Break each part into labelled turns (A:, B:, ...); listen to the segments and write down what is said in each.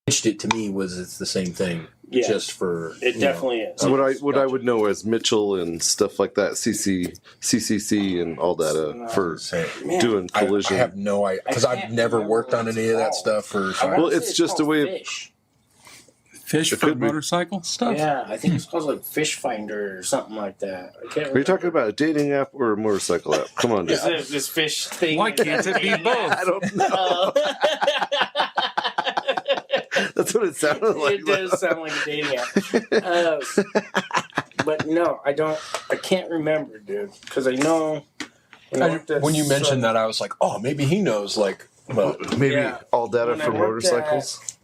A: pitched it to me was it's the same thing.
B: Yeah.
A: Just for
B: It definitely is.
C: What I would know as Mitchell and stuff like that, CCC and all that for doing collision.
A: I have no idea because I've never worked on any of that stuff for.
C: Well, it's just a way.
D: Fish for motorcycle stuff?
B: Yeah, I think it's called like Fish Finder or something like that. I can't remember.
C: Are you talking about a dating app or a motorcycle app? Come on, dude.
B: Is this fish thing?
D: Why can't it be both?
C: I don't know. That's what it sounded like.
B: It does sound like a dating app. But no, I can't remember, dude. Because I know
A: when you mentioned that, I was like, oh, maybe he knows. Like, well,
C: maybe all data for motorcycles.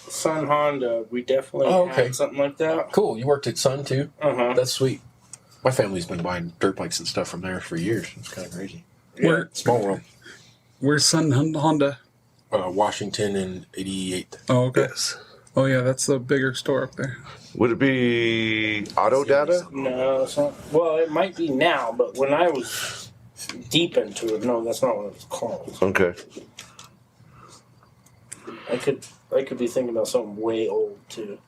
B: Sun Honda, we definitely had something like that.
A: Cool. You worked at Sun too?
B: Uh-huh.
A: That's sweet. My family's been buying dirt bikes and stuff from there for years. It's kind of crazy.
D: Yeah.
A: Small world.
D: Where's Sun Honda?
A: Washington in 88.
D: Oh, okay.
C: Yes.
D: Oh, yeah, that's the bigger store up there.
C: Would it be auto data?
B: No, it's not. Well, it might be now, but when I was deep into it, no, that's not what it was called.
C: Okay.
B: I could be thinking about something way old too.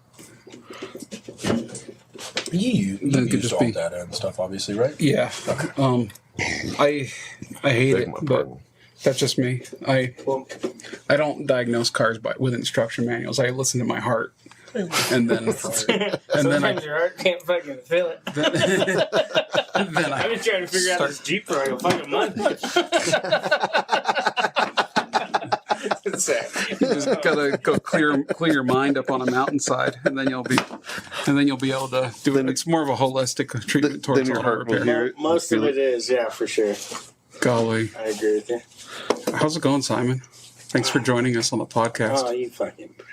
A: You
D: Could
A: used
D: just
A: all
D: be-
A: data and stuff, obviously, right?
D: Yeah. I hate it, but that's just me. I don't diagnose cars with instruction manuals. I listen to my heart, and then
B: Sometimes your heart can't fucking feel it.
D: then
B: I've been trying to figure out this Jeep for like a fucking month.
D: you just gotta go clear your mind up on a mountainside, and then you'll be able to do it. It's more of a holistic treatment towards
C: then your
D: auto
C: heart will
D: repair.
C: hear it.
B: Most of it is, yeah, for sure.
D: Golly,
B: I agree with you.
D: how's it going, Simon? Thanks for joining us on the podcast.
B: Oh, you fucking prick.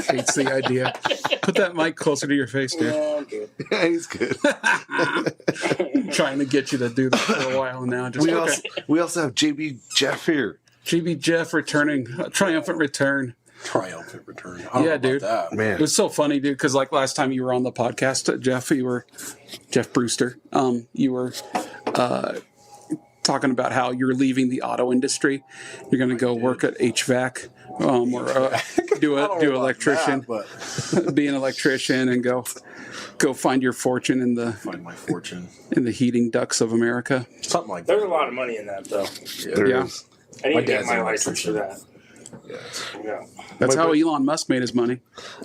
D: Hates the idea. Put that mic closer to your face, dude.
B: Yeah, I'm good.
C: Yeah, he's good.
D: Trying to get you to do this for a while now. Just
C: We also have JB Jeff here.
D: GB Jeff returning, a triumphant return.
A: Triumphant return.
D: Yeah, dude.
A: That.
C: Man.
D: It was so funny, dude, because like last time you were on the podcast, Jeff, Jeff Brewster. You were talking about how you're leaving the auto industry. You're going to go work at HVAC or do electrician, be an electrician, and go find your fortune in
A: Find my fortune.
D: the heating ducts of America.
A: Something like that.
B: There's a lot of money in that, though.
C: There
D: Yeah.
C: is.
B: I need
A: My
B: to get
A: dad's
B: my
A: an
B: license for
A: electrician.
B: that. Yeah.
D: That's how Elon Musk made his money.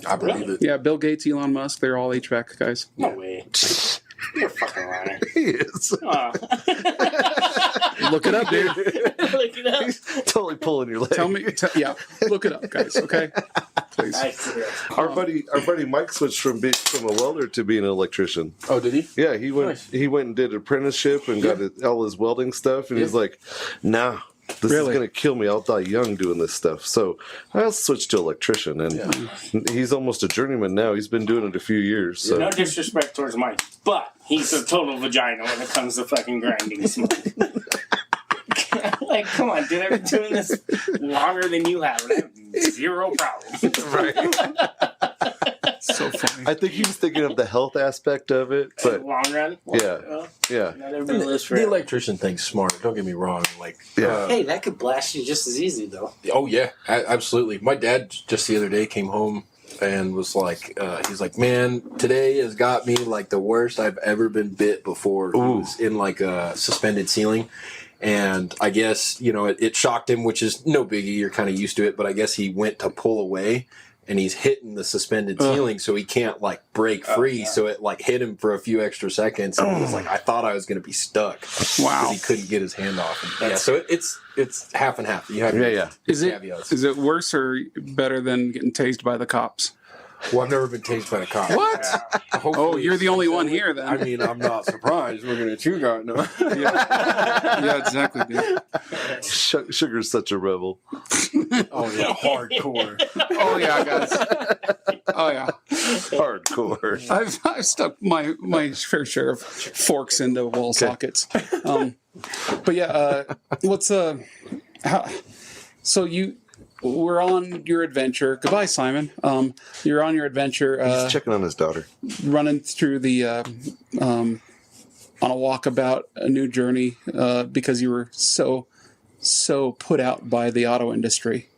A: I believe it.
D: Yeah, Bill Gates, Elon Musk, they're all HVAC guys.
B: No way. You're a fucking liar.
C: He is.
B: Oh.
D: Look it up, dude.
B: Look it up.
C: He's totally pulling your leg.
D: Tell me, look it up, guys. Okay, please.
B: I see it.
C: Our buddy Mike switched from a welder to being an electrician.
A: Oh, did he?
C: Yeah, he went
A: Nice.
C: and did an apprenticeship and got all his welding stuff, and he's like, nah. This
D: Really?
C: is going to kill me. I'll die young doing this stuff. So I'll switch to electrician. And he's almost a journeyman now. He's been doing it a few years. So.
B: No disrespect towards Mike, but he's a total vagina when it comes to fucking grinding smoke. Like, come on, dude. I've been doing this longer than you have, and I have zero problems.
C: Right.
D: So funny.
C: I think he was thinking of the health aspect of it. But
B: Long run?
C: Yeah. Yeah.
B: Not everybody lives
A: The
B: forever.
A: electrician thing's smart. Don't get me wrong. Like,
C: Yeah.
B: Hey, that could blast you just as easy, though.
A: oh yeah, absolutely. My dad just the other day came home and was like, he's like, man, today has got me like the worst I've ever been bit before. He was in like a suspended ceiling. And I guess, it shocked him, which is no biggie. You're kind of used to it. But I guess he went to pull away and he's hitting the suspended ceiling, so he can't like break free. So it like hit him for a few extra seconds. And he was like, I thought I was going to be stuck.
D: Wow.
A: Because he couldn't get his hand off. And, so it's half and half. You have
D: Is
A: caveats.
D: it worse or better than getting tased by the cops?
A: Well, I've never been tased by a cop.
D: What?
A: Hopefully
D: Oh, you're the only one here then.
A: I mean, I'm not surprised. We're going to chew guard. No.
D: Yeah, exactly, dude.
C: Sugar's such a rebel.
A: Oh, yeah. Hardcore.
D: Oh yeah, guys. Oh yeah.
C: Hardcore.
D: I've stuck my fair share of forks into wall sockets. But yeah, we're on your adventure. Goodbye, Simon. You're on your adventure.
C: He's checking on his daughter.
D: Running through the on a walkabout, a new journey, because you were so put out by the auto industry.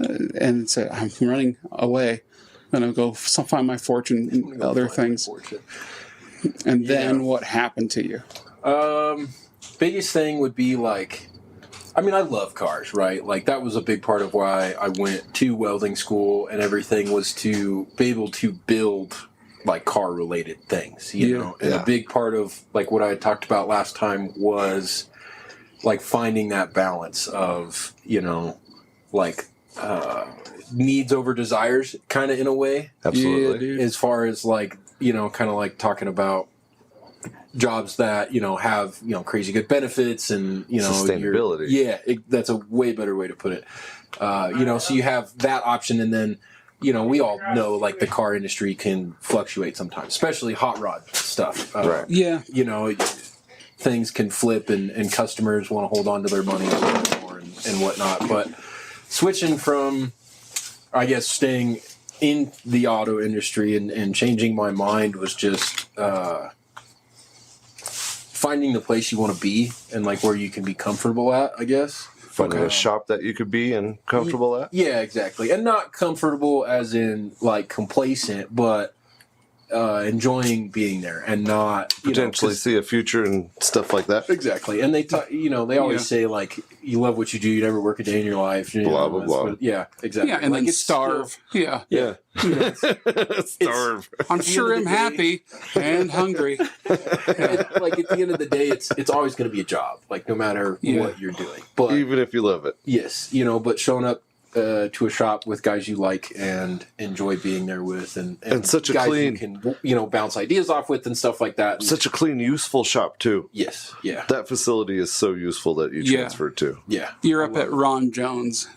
D: and say, I'm running away. And I'll go find my fortune and other things. And then what happened to you?
A: Biggest thing would be like, I mean, I love cars, right? Like that was a big part of why I went to welding school and everything, was to be able to build like car related things, you know? And a big part of like what I had talked about last time was like finding that balance of, you know, like, needs over desires kind of in a way.
C: Absolutely.
A: As far as like, you know, kind of like talking about jobs that, you know, have, you know, crazy good benefits and, you know,
C: sustainability.
A: That's a way better way to put it. You know, so you have that option, and then, you know, we all know like the car industry can fluctuate sometimes, especially hot rod stuff.
C: Right.
D: Yeah.
A: You know, things can flip and customers want to hold on to their money a little more and whatnot. But switching from, I guess, staying in the auto industry and changing my mind was just finding the place you want to be and like where you can be comfortable at, I guess.
C: Finding a shop that you could be and comfortable at.
A: Yeah, exactly. And not comfortable as in like complacent, but enjoying being there and not
C: Potentially see a future and stuff like that.
A: Exactly. And they they always say like, you love what you do, you never work a day in your life. You know,
C: blah, blah, blah.
A: Yeah, exactly.
D: Yeah, and
A: like
D: then starve.
A: Yeah.
C: Starve.
D: I'm sure I'm happy and hungry.
A: Like at the end of the day, it's always going to be a job, like no matter what you're doing. But
C: even if you love it.
A: yes, you know, but showing up to a shop with guys you like and enjoy being there with, and
C: such a
A: guys
C: clean,
A: you can, you know, bounce ideas off with and stuff like that. And
C: such a clean, useful shop too.
A: yes, yeah,
C: That facility is so useful that you transferred to.
A: yeah.
D: You're up at Ron Jones.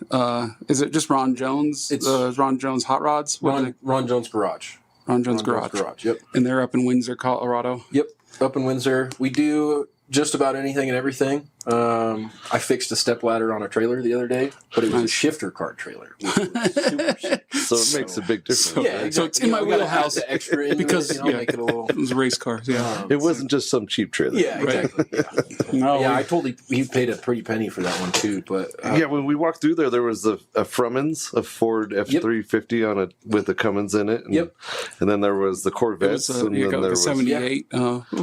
D: Is it just Ron Jones?
A: It's
D: Ron Jones Hot Rods.
A: Ron Jones Garage.
D: Ron Jones Garage.
A: Yep.
D: And they're up in Windsor, Colorado.
A: Yep. Up in Windsor, we do just about anything and everything. I fixed a step ladder on a trailer the other day, but it was a shifter cart trailer. Which was super sick.
C: So it makes a big difference.
D: So-
A: Yeah, exactly.
D: So it's in my wheelhouse
A: The extra in
D: because
A: it, you know, make it a little.
D: it was race cars. Yeah.
C: It wasn't just some cheap trailer.
A: Yeah, exactly. Yeah.
D: No.
A: Yeah, I told he paid a pretty penny for that one too. But
C: Yeah, when we walked through there was a Frummins, a Ford F-350 with a Cummins in it. And, and then there was the
D: It
C: Corvettes.
D: was
C: and
D: you
C: then
D: got
C: there
D: the
C: was
D: 78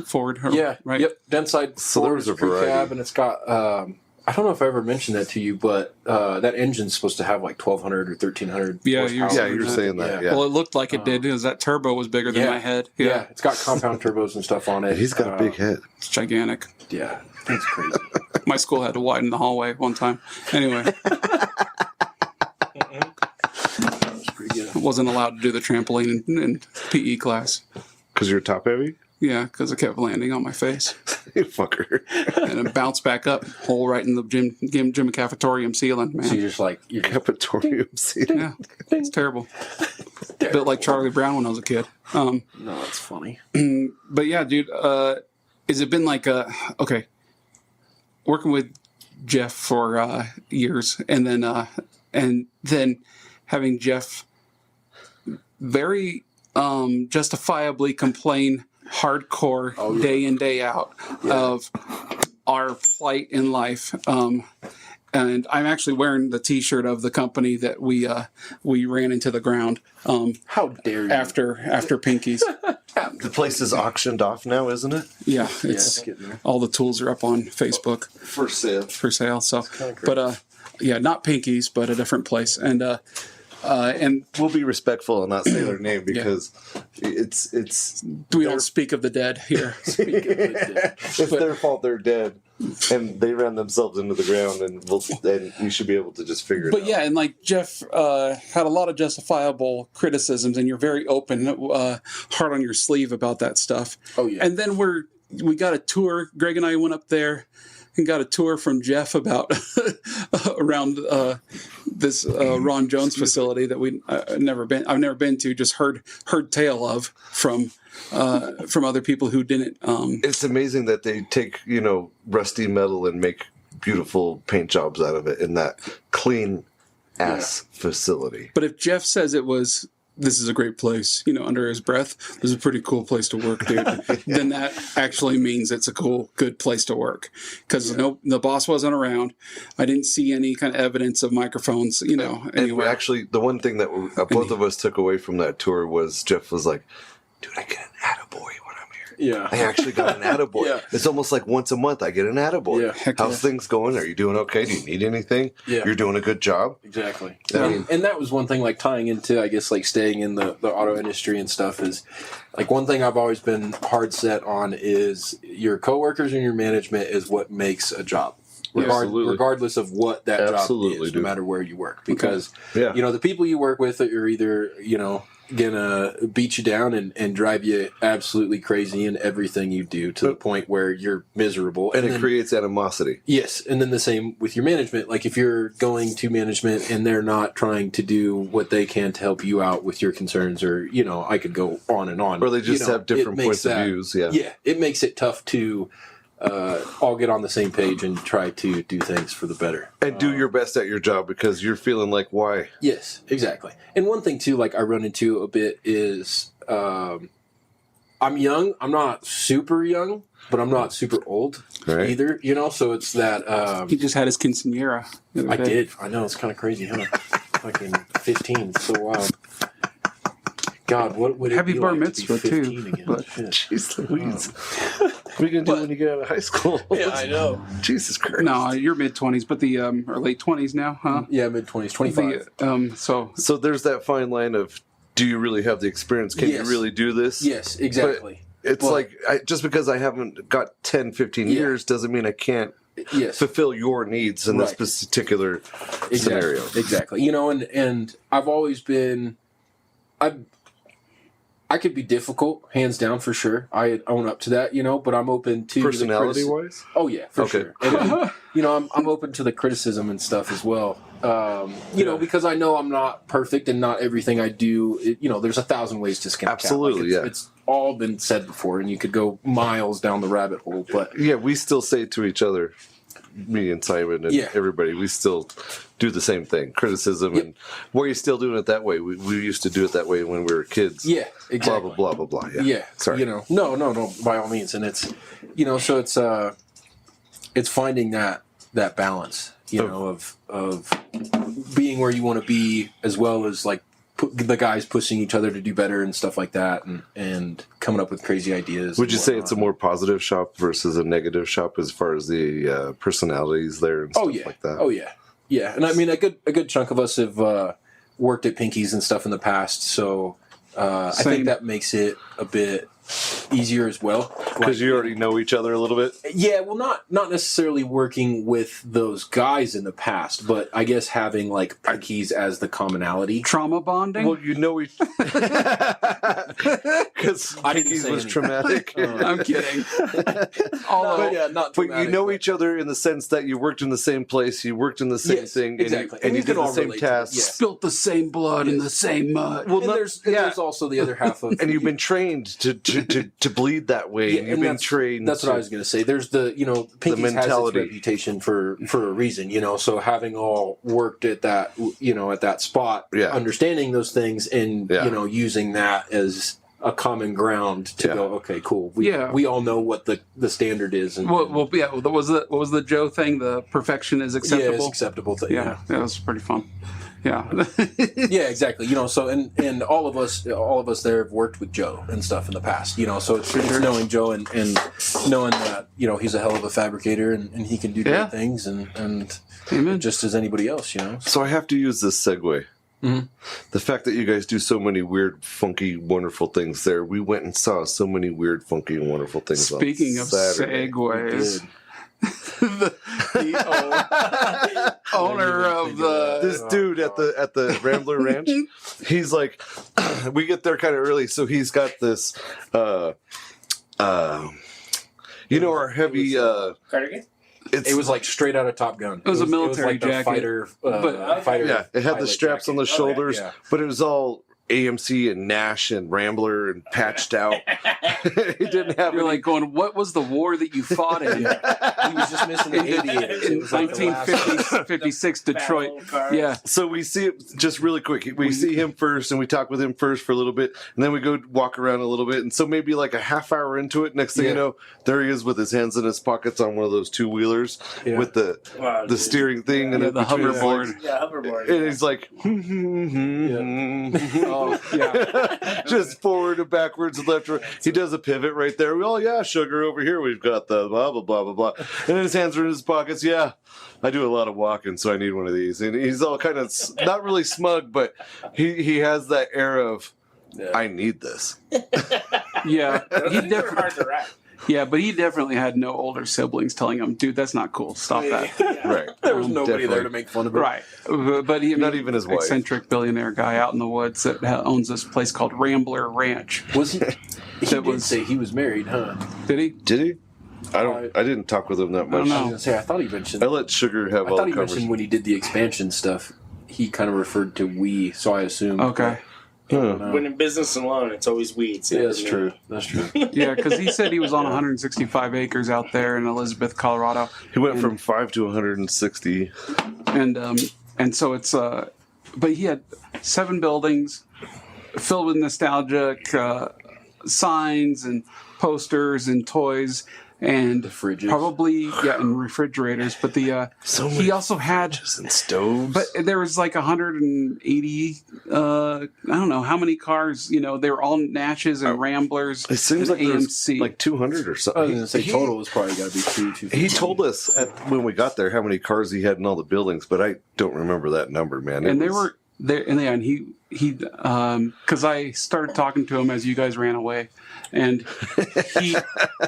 D: Ford.
A: right. Yep. Denside.
C: So there was a
A: crew
C: variety.
A: cab, and it's got. I don't know if I ever mentioned that to you, but that engine's supposed to have like 1,200 or 1,300.
D: Yeah,
A: horsepower.
C: you were saying that. Yeah.
D: Well, it looked like it did because that turbo was bigger than my head.
A: Yeah, it's got compound turbos and stuff on it.
C: He's got a big head.
D: It's gigantic.
A: Yeah, it's crazy.
D: My school had to widen the hallway one time. Anyway,
A: It's pretty good.
D: I wasn't allowed to do the trampoline in PE class.
C: Because you're top heavy?
D: Yeah, because it kept landing on my face.
C: You fucker.
D: And it bounced back up, hole right in the gym cafetorium ceiling, man.
A: So you're just like
C: Capitorium seat.
D: Yeah, it's terrible. Built like Charlie Brown when I was a kid.
A: no, it's funny.
D: But yeah, dude, has it been like okay, working with Jeff for years, and then having Jeff very justifiably complain hardcore day in day out of our plight in life. And I'm actually wearing the T-shirt of the company that we ran into the ground.
A: How dare you?
D: After Pinky's.
C: The place is auctioned off now, isn't it?
D: Yeah,
A: it's getting there.
D: all the tools are up on Facebook
C: For sale.
D: for sale. So, but yeah, not Pinky's, but a different place. And
C: We'll be respectful and not say their name because it's
D: we don't speak of the dead here.
C: it's their fault they're dead and they ran themselves into the ground and you should be able to just figure it out.
D: But yeah, and like Jeff had a lot of justifiable criticisms, and you're very open, hard on your sleeve about that stuff.
A: Oh yeah.
D: And then we got a tour. Greg and I went up there and got a tour from Jeff about around this Ron Jones facility that I've never been to, just heard tale of from other people who didn't.
C: It's amazing that they take, rusty metal and make beautiful paint jobs out of it in that clean ass facility.
D: But if Jeff says it was this is a great place, under his breath, this is a pretty cool place to work, dude, then that actually means it's a good place to work. Because the boss wasn't around. I didn't see any kind of evidence of microphones, anywhere.
C: And actually, the one thing that both of us took away from that tour was Jeff was like, dude, I get an attaboy when I'm here.
A: Yeah.
C: I actually got an attaboy.
A: Yeah.
C: It's almost like once a month I get an attaboy.
A: Yeah.
C: How's things going? Are you doing okay? Do you need anything?
A: Yeah.
C: You're doing a good job?
A: Exactly. And that was one thing, like tying into, I guess, like staying in the auto industry and stuff is, like, one thing I've always been hard set on is your coworkers and your management is what makes a job. Regardless of what that job is, no matter where you work. Because, the people you work with are either, gonna beat you down and drive you absolutely crazy in everything you do to the point where you're miserable.
C: And it creates animosity.
A: Yes. And then the same with your management. Like, if you're going to management and they're not trying to do what they can to help you out with your concerns, or, I could go on and on.
C: Or they just have different points of views. Yeah.
A: Yeah. It makes it tough to all get on the same page and try to do things for the better.
C: And do your best at your job because you're feeling like, why?
A: Yes, exactly. And one thing, too, like I run into a bit is I'm young. I'm not super young, but I'm not super old either, So it's that...
D: he just had his quinceañera.
A: I did. I know. It's kind of crazy, huh? Fucking 15. It's so wild. God, what would it
D: Happy
A: be
D: bar
A: like
D: mitzvah,
A: to be 15
D: too.
A: again?
D: But,
C: jeez Louise. What are you going to do when you get out of high school?
A: Yeah, I know.
C: Jesus Christ.
D: No, you're mid-20s, but or late 20s now, huh?
A: Yeah, mid-20s, 25.
C: So there's that fine line of, do you really have the experience? Can you really do this?
A: Yes, exactly.
C: But it's just because I haven't got 10, 15 years doesn't mean I can't fulfill your needs in this particular scenario.
A: Exactly. And I've always been... I could be difficult, hands down, for sure. I own up to that, but I'm open to
C: personality-wise.
A: Oh yeah, for sure. And, I'm open to the criticism and stuff as well. Because I know I'm not perfect and not everything I do. There's 1,000 ways to skin a cat.
C: Absolutely,
A: It's all been said before, and you could go miles down the rabbit hole. But
C: we still say to each other, me and Simon and everybody, we still do the same thing. Criticism and why are you still doing it that way? We used to do it that way when we were kids.
A: Yeah, exactly.
C: Blah, blah, blah, blah, blah.
A: Yeah.
C: Sorry.
A: No, by all means. And it's, so it's finding that balance, of being where you want to be, as well as like the guys pushing each other to do better and stuff like that, and coming up with crazy ideas.
C: Would you say it's a more positive shop versus a negative shop as far as the personalities there and stuff like that?
A: Oh yeah, yeah. And I mean, a good chunk of us have worked at Pinky's and stuff in the past, so I think that makes it a bit easier as well,
C: because you already know each other a little bit.
A: Yeah, well, not necessarily working with those guys in the past, but I guess having like Pinky's as the commonality.
D: Trauma bonding.
C: Well, you know each because Pinky's was traumatic.
D: I'm kidding.
A: Not.
C: But you know each other in the sense that you worked in the same place, you worked in the same thing,
A: exactly,
C: and you did the same tasks,
D: spilt the same blood in the same mud.
A: Well, there's also the other half of,
C: and you've been trained to bleed that way, and you've been trained.
A: That's what I was going to say. There's Pinky's has its reputation for a reason, so having all worked at that, at that spot, understanding those things and using that as a common ground to go, okay, cool. We all know what the standard is. And,
D: what was the Joe thing? The perfection is acceptable.
A: Yeah, it's acceptable thing.
D: Yeah, that was pretty fun. Yeah.
A: Yeah, exactly. So and all of us there have worked with Joe and stuff in the past. So it's knowing Joe and knowing that he's a hell of a fabricator and he can do great things and just as anybody else.
C: So I have to use this segue.
A: Mm-hmm.
C: The fact that you guys do so many weird, funky, wonderful things there. We went and saw so many weird, funky, and wonderful things.
D: Speaking of segues. the owner of
C: this dude at the Rambler Ranch, he's like, we get there kind of early, so he's got this our heavy
B: cardigan.
C: It
A: was like straight out of Top Gun.
D: It was a military
A: jacket.
D: Fighter.
A: Fighter.
C: It had the straps on the shoulders, but it was all AMC and Nash and Rambler and patched out. He didn't have.
D: You're like going, what was the war that you fought in?
A: He was just missing the aviators.
D: In
A: It was like the last-
D: 1956 Detroit.
B: Battle cars.
D: Yeah.
C: So we see it just really quick. We see him first, and we talk with him first for a little bit, and then we go walk around a little bit. And so maybe like a half hour into it, next thing you know, there he is with his hands in his pockets on one of those 2-wheelers with the
B: Wow,
C: the
B: dude.
C: steering thing and
D: Yeah,
C: in
D: the
C: between his
D: hoverboard.
C: legs.
B: Yeah, hoverboard.
C: And he's like,
D: Oh, yeah.
C: just forward and backwards and left. Right. He does a pivot right there. Oh yeah, sugar over here. We've got the blah blah blah blah blah. And then his hands are in his pockets. Yeah, I do a lot of walking, so I need one of these. And he's all kind of not really smug, but he has that air of I need this.
D: Yeah. He
B: These are hard to ride.
D: Yeah, but he definitely had no older siblings telling him, dude, that's not cool. Stop that.
C: Right.
A: There was nobody there
C: Definitely.
A: to make fun of it.
D: Right. But he,
C: Not even his wife.
D: eccentric billionaire guy out in the woods that owns this place called Rambler Ranch.
A: Was he? He
D: That
A: did
D: was-
A: say he was married, huh?
D: Did he?
C: Did he? I didn't talk with him that
D: I don't
C: much.
A: I was
D: know.
A: gonna say I thought he mentioned.
C: I let Sugar have
A: I
C: all
A: thought
C: the
A: he mentioned
C: conversation.
A: when he did the expansion stuff, he kind of referred to we. So I assumed.
D: Okay.
B: When in business alone, it's always weeds.
A: Yeah, that's true. That's true.
D: Yeah, because he said he was on 165 acres out there in Elizabeth, Colorado.
C: He went from 5 to 160.
D: And so it's but he had 7 buildings filled with nostalgic signs and posters and toys and
A: fridges.
D: probably and refrigerators. But
C: So
D: he
C: many
D: also had.
C: and stoves.
D: But there was like 180. I don't know how many cars. You know, they were all Nashes and Ramblers.
C: it seems
D: and
C: like there's
D: AMC.
C: like 200 or
A: I was
C: something.
A: gonna say total was probably got to be 2.
C: He told us when we got there how many cars he had in all the buildings, but I don't remember that number, man.
D: And they were there, and he because I started talking to him as you guys ran away, and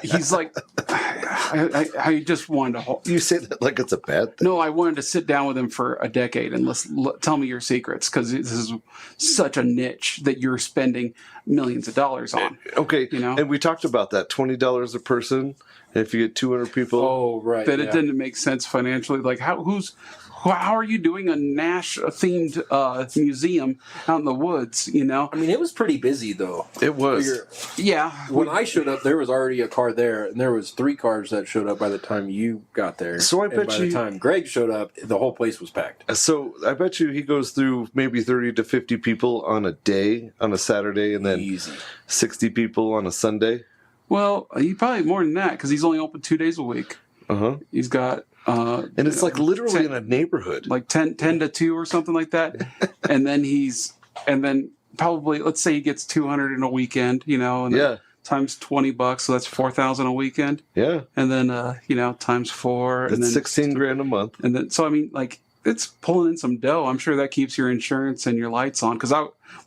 D: he's like, I just wanted to hold.
C: You say that like it's a bad thing.
D: No, I wanted to sit down with him for a decade and tell me your secrets, because this is such a niche that you're spending millions of dollars on.
C: Okay,
D: You know?
C: and we talked about that $20 a person. If you get 200 people,
A: Oh right.
D: That
A: yeah.
D: it didn't make sense financially. Like how are you doing a Nash themed museum out in the woods? You know?
A: I mean, it was pretty busy though.
C: it was.
A: Figure-
D: Yeah.
A: When I showed up, there was already a car there, and there was 3 cars that showed up by the time you got there.
C: So I
A: And
C: bet
A: by
C: you-
A: the time Greg showed up, the whole place was packed.
C: So I bet you he goes through maybe 30 to 50 people on a day, on a Saturday, and then
A: Easy.
C: 60 people on a Sunday.
D: Well, he probably more than that because he's only open 2 days a week. He's got
C: And it's like literally in a neighborhood.
D: like 10 to 2 or something like that. and then probably, let's say he gets 200 in a weekend, you know, and
C: Yeah.
D: times $20, so that's 4,000 a weekend.
C: Yeah.
D: And then, times 4.
C: That's
D: and then
C: 16 grand a month.
D: And then, so I mean, like, it's pulling in some dough. I'm sure that keeps your insurance and your lights on. Because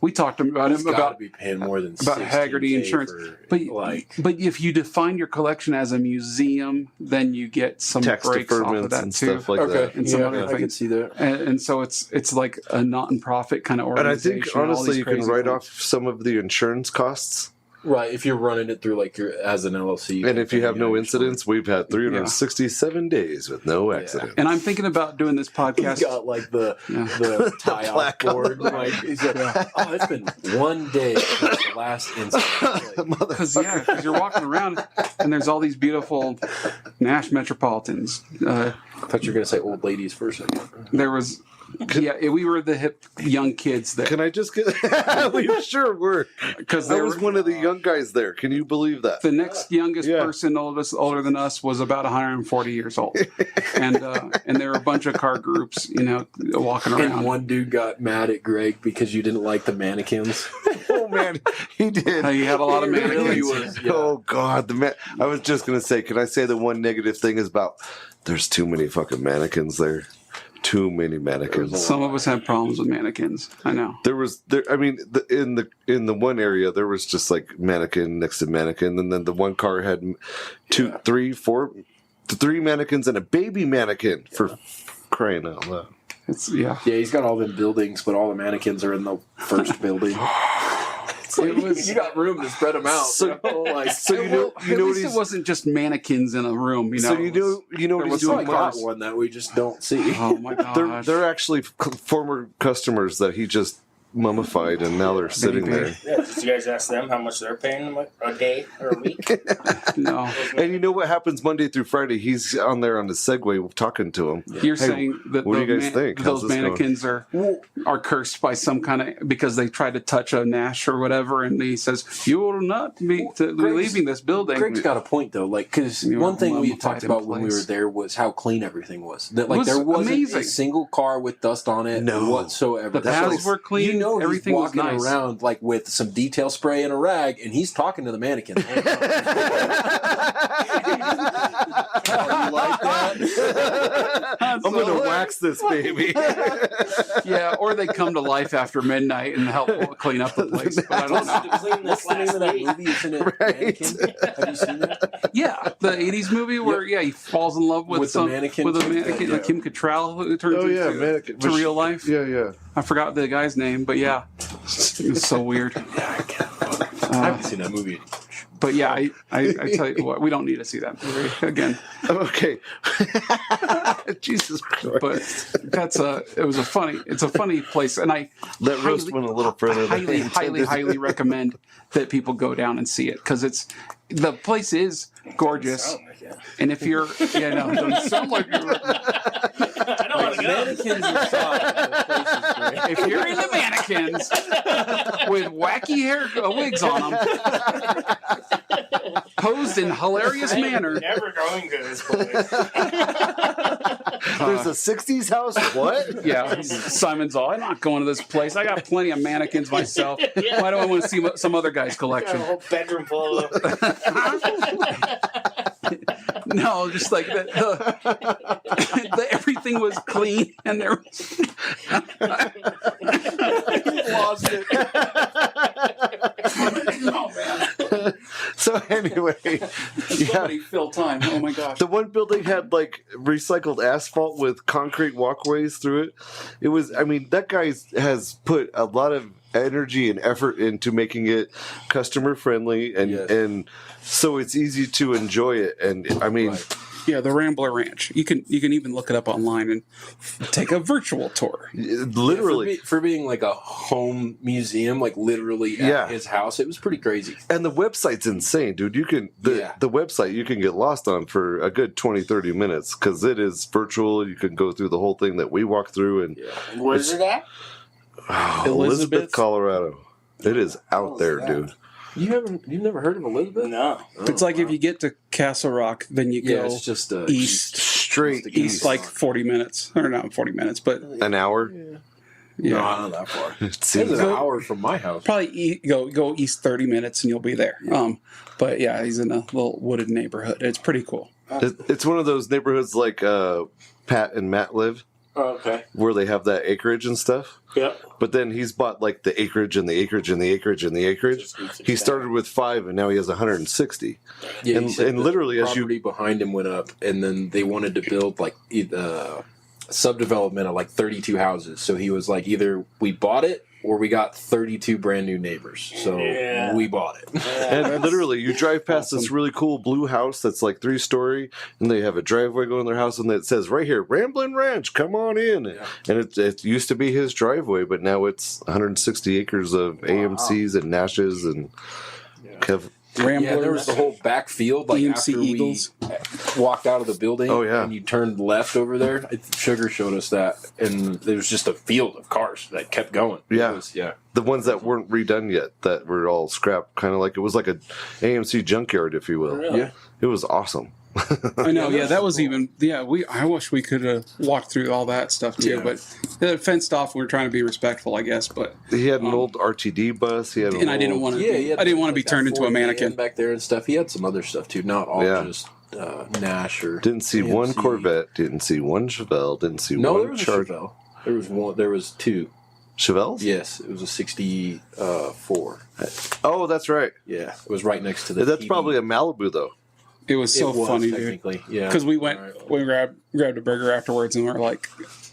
D: we talked about
A: He's
D: him
A: gotta
D: about
A: be paying more than
D: about Haggerty
A: 16K
D: insurance.
A: for,
D: But if you define your collection as a museum, then you get some
C: Tax
D: breaks off of
C: deferments
D: that
C: and
D: too.
C: stuff like
A: okay,
C: that.
D: And some other
A: I can
D: things.
A: see that.
D: And so it's like a not-for-profit kind of
C: And I
D: organization.
C: think,
D: all
C: honestly,
D: these
C: you can
D: crazy
C: write
D: things.
C: off some of the insurance costs.
A: Right, if you're running it through like as an LLC,
C: And if you have no
A: you're
C: incidents, we've had 367 days with no accident.
D: And I'm thinking about doing this podcast.
A: He's got like the tie off
C: plaque on
A: board. Like, he's like, oh, it's been 1 day since the last incident.
D: Because you're walking around and there's all these beautiful Nash Metropolitans.
A: I thought you were gonna say old ladies for a second.
D: There was, we were the hip young kids there.
C: Can I just get... we sure were.
D: Because
C: I was one of the young guys there. Can you believe that?
D: the next youngest
C: Yeah.
D: person older than us was about 140 years old, and there were a bunch of car groups, walking around.
A: And one dude got mad at Greg because you didn't like the mannequins.
C: Oh, man. He did.
D: He had a lot of
A: He really
D: mannequins.
A: was. Yeah.
C: Oh, God. I was just going to say, can I say the one negative thing is about there's too many fucking mannequins there. Too many mannequins.
D: Some of us have problems with mannequins. I know.
C: In the one area there was just like mannequin next to mannequin, and then the one car had 3 mannequins and a baby mannequin for crying out loud.
A: Yeah, he's got all them buildings, but all the mannequins are in the first building. You got room to spread them out.
C: So
D: At
C: least
D: least it wasn't just mannequins in a room.
C: So you know what
A: There
C: he's
A: was
C: doing.
A: probably got one that we just don't see.
D: Oh my gosh.
C: They're actually former customers that he just mummified, and now they're sitting there.
B: Yeah, did you guys ask them how much they're paying a day or a week?
D: No.
C: And you know what happens Monday through Friday? He's on there on the Segway talking to him.
D: You're
C: Hey,
D: saying that
C: what do you guys think? How's
D: those
C: this going?
D: mannequins are cursed by some kind of, because they tried to touch a Nash or whatever, and he says, "You will not be leaving this building."
A: Greg's got a point though, like because
D: You
A: one
D: are
A: thing we
D: mummified
A: talked
D: in
A: about when we were
D: place.
A: there was how clean everything was. That like
D: Was
A: there wasn't
D: amazing.
A: a single car with dust on it
C: No.
A: whatsoever.
D: The
A: That's
D: paths
A: like-
D: were clean.
A: You know,
D: Everything
A: he's
D: was
A: walking
D: nice.
A: around like with some detail spray and a rag, and he's talking to the mannequin. The whole time. Oh, you like that?
C: I'm going to wax this baby.
D: Yeah, or they come to life after midnight and help clean up the place. But I don't know.
B: To clean
A: What's
B: this
A: the name
B: last
A: of that
B: week.
A: movie? Isn't it
C: Right.
A: Mannequin? Have you seen that?
D: Yeah, the '80s movie where he falls in love with
A: With the
D: some
A: mannequin?
D: with a mannequin,
A: Yeah.
D: like Kim Cattrall, who turns
C: Oh, yeah,
D: into
C: mannequin.
D: to real life.
C: Yeah.
D: I forgot the guy's name, but yeah, it's so weird.
A: I haven't seen that movie.
D: But yeah, I tell you what, we don't need to see that movie again.
C: Okay. Jesus Christ.
D: But it's a funny place, and I
C: That roast went a little further than I intended.
D: highly recommend that people go down and see it, because the place is gorgeous.
B: Sound like it.
D: And if you're, yeah, no, it doesn't sound like you're.
B: I don't want to go.
A: Mannequins inside. The place is great.
D: If you're into mannequins with wacky hair wigs on them, posed in hilarious
B: I'm
D: manner,
B: never going to this place.
C: There's a 60s house? What?
D: yeah, Simon's all, I'm not going to this place. I got plenty of mannequins myself. Why do I want to see some other guy's
B: Got a
D: collection?
B: whole bedroom full of them.
D: No, just like everything was clean and there was.
A: Lost it.
D: Oh, man.
C: So anyway, yeah.
D: Somebody fill time. Oh my gosh.
C: The one building had like recycled asphalt with concrete walkways through it. It was, I mean, that guy has put a lot of energy and effort into making it customer friendly, and
A: Yes.
C: and so it's easy to enjoy it. And I mean,
A: Right.
D: Yeah, the Rambler Ranch. You can even look it up online and take a virtual tour.
C: literally.
A: For being like a home museum, like literally at
C: Yeah.
A: his house, it was pretty crazy.
C: And the website's insane, dude. You can
A: Yeah.
C: the website you can get lost on for a good 20-30 minutes because it is virtual. You can go through the whole thing that we walked through, and
B: Where's it at?
C: Elizabeth, Colorado. It is out there,
B: that?
C: dude.
A: You've never heard of Elizabeth?
B: No.
D: It's like if you get to Castle Rock, then you
A: Yeah,
D: go
A: it's just
D: east,
C: Straight
D: east like 40 minutes. Or not 40 minutes, but
C: an hour.
A: Yeah.
D: yeah.
A: No, not that far.
C: It
A: It's
C: seems
A: an hour from my house.
D: Probably go east 30 minutes and you'll be there. But yeah, he's in a little wooded neighborhood. It's pretty cool.
C: it's one of those neighborhoods like Pat and Matt live,
B: Oh, okay.
C: where they have that acreage and stuff.
B: Yep.
C: But then he's bought like the acreage and the acreage and the acreage and the acreage.
B: Just needs to
C: He
B: be
C: started with 5 and now he has 160.
A: Yeah,
C: And-
A: he said
C: and
A: the
C: literally as you-
A: property behind him went up, and then they wanted to build like subdevelopment of like 32 houses. So he was like, either we bought it or we got 32 brand new neighbors. So
B: Yeah.
A: we bought it.
C: And literally, you drive past this
D: awesome.
C: really cool blue house that's like 3-story, and they have a driveway going to their house, and it says right here, Ramblin' Ranch, come on in.
A: Yeah.
C: And it used to be his driveway, but now it's 160 acres of AMCs and Nashes and Kev.
D: Rambler.
A: Yeah, there was the whole back field, like
D: EMC
A: after
D: Eagles.
A: we walked out of the building.
C: Oh, yeah.
A: and you turned left over there. Sugar showed us that, and there was just a field of cars that kept going.
C: Yeah.
A: It was, yeah.
C: The ones that weren't redone yet, that were all scrapped, kind of like it was like a AMC junkyard, if you will.
B: Really?
A: Yeah.
C: It was awesome.
D: I know, yeah, that was even, I wish we could have walked through all that stuff too,
A: Yeah.
D: but it fenced off. We were trying to be respectful, I guess, but,
C: He had an old RTD bus. He had
D: and I didn't want to,
A: Yeah, he had
D: I didn't want to be
A: like
D: turned
A: that
D: into a
A: Ford
D: mannequin.
A: van back there and stuff. He had some other stuff too, not all
C: Yeah.
A: just Nash or.
C: Didn't see one
A: AMC.
C: Corvette. Didn't see one Chevelle. Didn't see
A: No, there
C: one
A: was a
C: Charger.
A: Chevelle. There was one. There was two.
C: Chevelles?
A: Yes, it was a 64.
C: Oh, that's right.
A: Yeah, it was right next to the.
C: That's
A: TV.
C: probably a Malibu, though.
D: It was so
A: It was,
D: funny, dude.
A: technically, yeah.
D: Because we went,
A: Right.
D: we grabbed a burger afterwards, and we're like,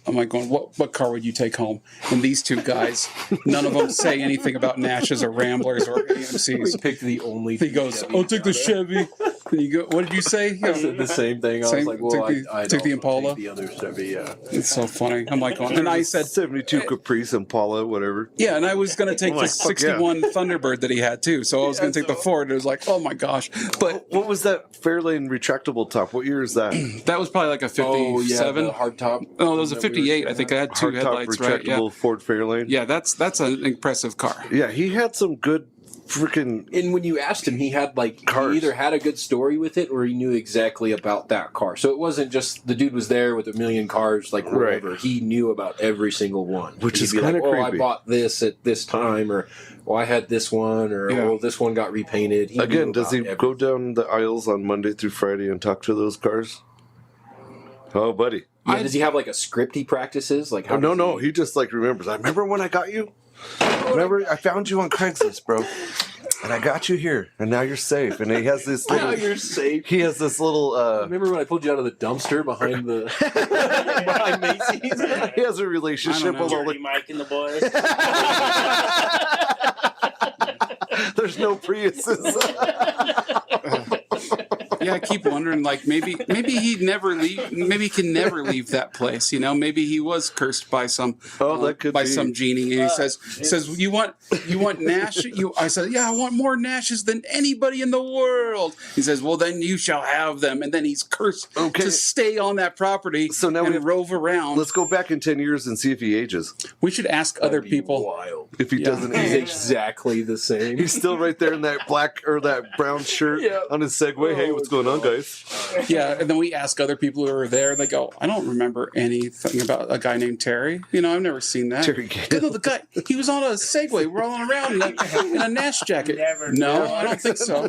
D: I'm like going, what car would you take home? And these two guys, none of them say anything about Nashes or Ramblers or
A: We
D: AMCs.
A: picked the only.
D: He goes, I'll take the Chevy. And you go, what did you say?
A: I said the same thing. I
D: Same-
A: was like, well,
D: took the-
A: I'd
D: took the
A: also
D: Impala?
A: take the other Chevy, yeah.
D: It's so funny. I'm like, and I said,
C: 72 Caprice Impala, whatever.
D: yeah, and I was going to take
C: I'm
D: the
C: like, fuck yeah.
D: 61 Thunderbird that he had too. So I was going to take the Ford. It was like, oh my gosh. But
C: What was that Fairlane retractable top? What year is that?
D: that was probably like a 57.
A: the hard top.
D: No, that was a 58. I think I had two
C: Hardtop
D: headlights, right?
C: retractable
D: Yeah.
C: Ford Fairlane.
D: Yeah, that's an impressive car.
C: Yeah, he had some good freaking.
A: And when you asked him, he had like
C: Cars.
A: he either had a good story with it or he knew exactly about that car. So it wasn't just the dude was there with a million cars, like whatever.
C: Right.
A: He knew about every single one,
C: Which
A: He'd
C: is
A: be like,
C: kinda
A: oh, I
C: creepy.
A: bought this at this time, or oh, I had this one, or
D: Yeah.
A: oh, this one got repainted. He
C: Again,
A: knew
C: does he
A: about
C: go down the aisles on Monday through Friday and talk to those cars? Oh, buddy.
A: Yeah, does he have like a script he practices? Like how?
C: Oh, no,
A: does
C: no. He just like remembers. I remember when I got you. Remember, I found you on Craigslist, bro. And I got you here, and now you're safe. And he has this
A: Now
C: little.
A: you're safe.
C: He has this little.
A: Remember when I pulled you out of the dumpster behind the behind Macy's?
C: He has a relationship
D: I don't
C: with
D: know.
C: all
B: Dirty
C: the.
B: Mike and the boys.
C: There's no Priuses.
D: Yeah, I keep wondering, like maybe he'd never leave. Maybe he can never leave that place. You know, maybe he was cursed by some
C: That could
D: by
C: be.
D: some genie, and he says you want Nash. I said, yeah, I want more Nashes than anybody in the world. He says, well, then you shall have them, and then he's cursed
C: Okay.
D: to stay on that property
C: So now
D: and
C: we-
D: rove around.
C: Let's go back in 10 years and see if he ages.
D: We should ask other
A: That'd be
D: people.
A: wild.
C: If he
D: Yeah.
C: doesn't
A: He's
C: age.
A: exactly the same.
C: He's still right there in that black or that brown shirt
A: Yeah.
C: on his Segway. Hey, what's going on, guys?
D: Yeah, and then we ask other people who are there. They go, I don't remember anything about a guy named Terry. You know, I've never seen that.
C: Terry Gale.
D: No, the guy, he was on a Segway rolling around in a Nash jacket.
B: Never.
D: No, I don't think so.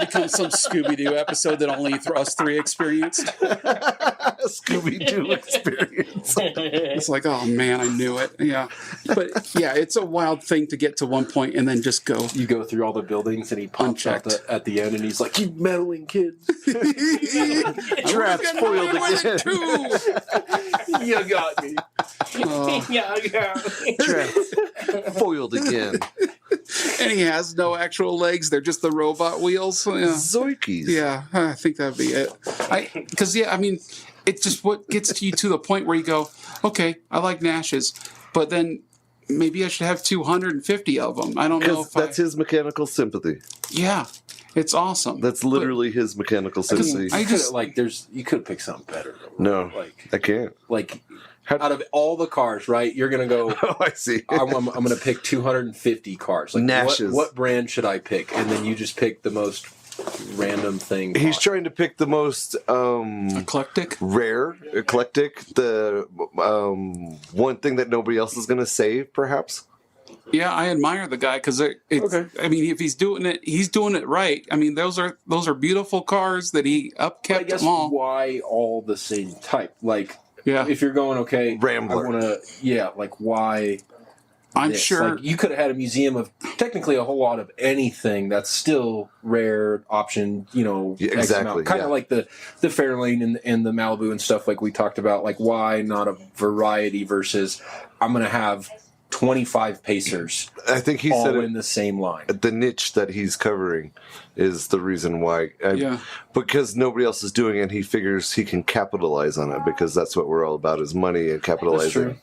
D: Becomes some Scooby-Doo episode that only us three experienced.
C: Scooby-Doo experience.
D: It's like, oh man, I knew it. Yeah. But yeah, it's a wild thing to get to one point and then just go.
A: You go through all the buildings and he pops out
D: Unchecked.
A: at the end and he's like, "You meddling kids!
C: Traps foiled again.
A: You got me."
D: Oh.
B: Yeah, yeah.
C: Traps foiled again.
D: And he has no actual legs; they're just the robot wheels. Yeah.
C: Zoikies.
D: Yeah, I think that'd be it. Because I mean, it's just what gets you to the point where you go, okay, I like Nashes, but then maybe I should have 250 of them. I don't know
C: Because
D: if
C: that's his mechanical sympathy.
D: Yeah, it's awesome.
C: That's literally his mechanical
A: I mean,
C: sympathy.
A: you could like you could pick something better.
C: No,
A: Like
C: I can't. How-
A: out of all the cars, right? You're gonna go.
C: Oh, I see.
A: I'm gonna pick 250 cars. Like
C: Nashes.
A: What brand should I pick? And then you just pick the most random thing.
C: He's trying to pick the most
D: eclectic.
C: rare, eclectic, the one thing that nobody else is going to save, perhaps.
D: Yeah, I admire the guy because
A: Okay.
D: I mean, if he's doing it right. I mean, those are beautiful cars that he
A: I
D: upkept
A: guess
D: them all.
A: why all the same type? Like
D: Yeah,
A: if you're going okay,
C: Rambler.
A: I want to like why?
D: I'm
A: this?
D: sure.
A: Like, you could have had a museum of technically a whole lot of anything that's still rare option. You know,
C: Yeah, exactly,
A: Kind
C: yeah.
A: of like the Fairlane and the Malibu and stuff like we talked about. Like why not a variety versus I'm going to have 25 Pacers
C: I think he
A: all
C: said
A: in the same line.
C: the niche that he's covering is the reason why.
D: Yeah.
C: Because nobody else is doing it, he figures he can capitalize on it because that's what we're all about is money and capitalizing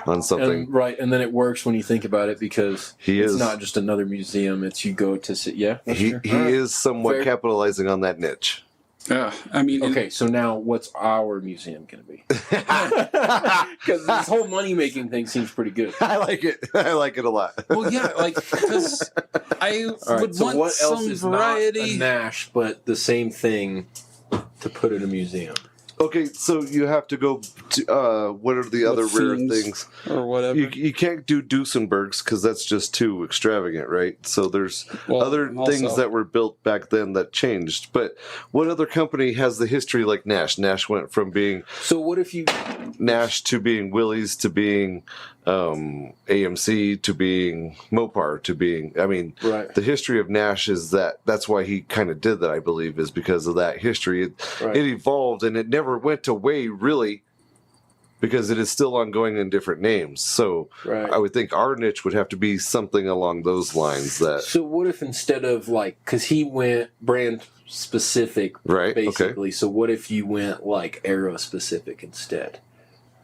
C: on something.
A: And, right, and then it works when you think about it because
C: He
A: it's
C: is.
A: not just another museum. It's you go to sit. Yeah, that's
C: He
A: true.
C: he
A: All right.
C: is somewhat
A: Fair.
C: capitalizing on that niche.
D: Yeah, I mean,
A: Okay, so now what's our museum going to be? Because this whole money making thing seems pretty good.
C: I like it. I like it a lot.
D: well, yeah, like because I
A: All right,
D: would
A: so
D: want
A: what else
D: some
A: is
D: variety.
A: not a Nash, but the same thing to put in a museum?
C: Okay, so you have to go to what are the other rare
D: Fiends
C: things?
D: or whatever.
C: You can't do Duesenbergs because that's just too extravagant, right? So there's
D: Well,
C: other
D: also-
C: things that were built back then that changed. But what other company has the history like Nash? Nash went from being
A: So what if you?
C: Nash to being Willys to being AMC to being Mopar to being. I mean,
A: Right.
C: the history of Nash is that's why he kind of did that. I believe is because of that history.
A: Right.
C: It evolved and it never went away really. because it is still ongoing in different names. So
A: Right.
C: I would think our niche would have to be something along those lines. That
A: So what if instead of like, because he went brand specific,
C: Right, okay.
A: basically. So what if you went like aero specific instead?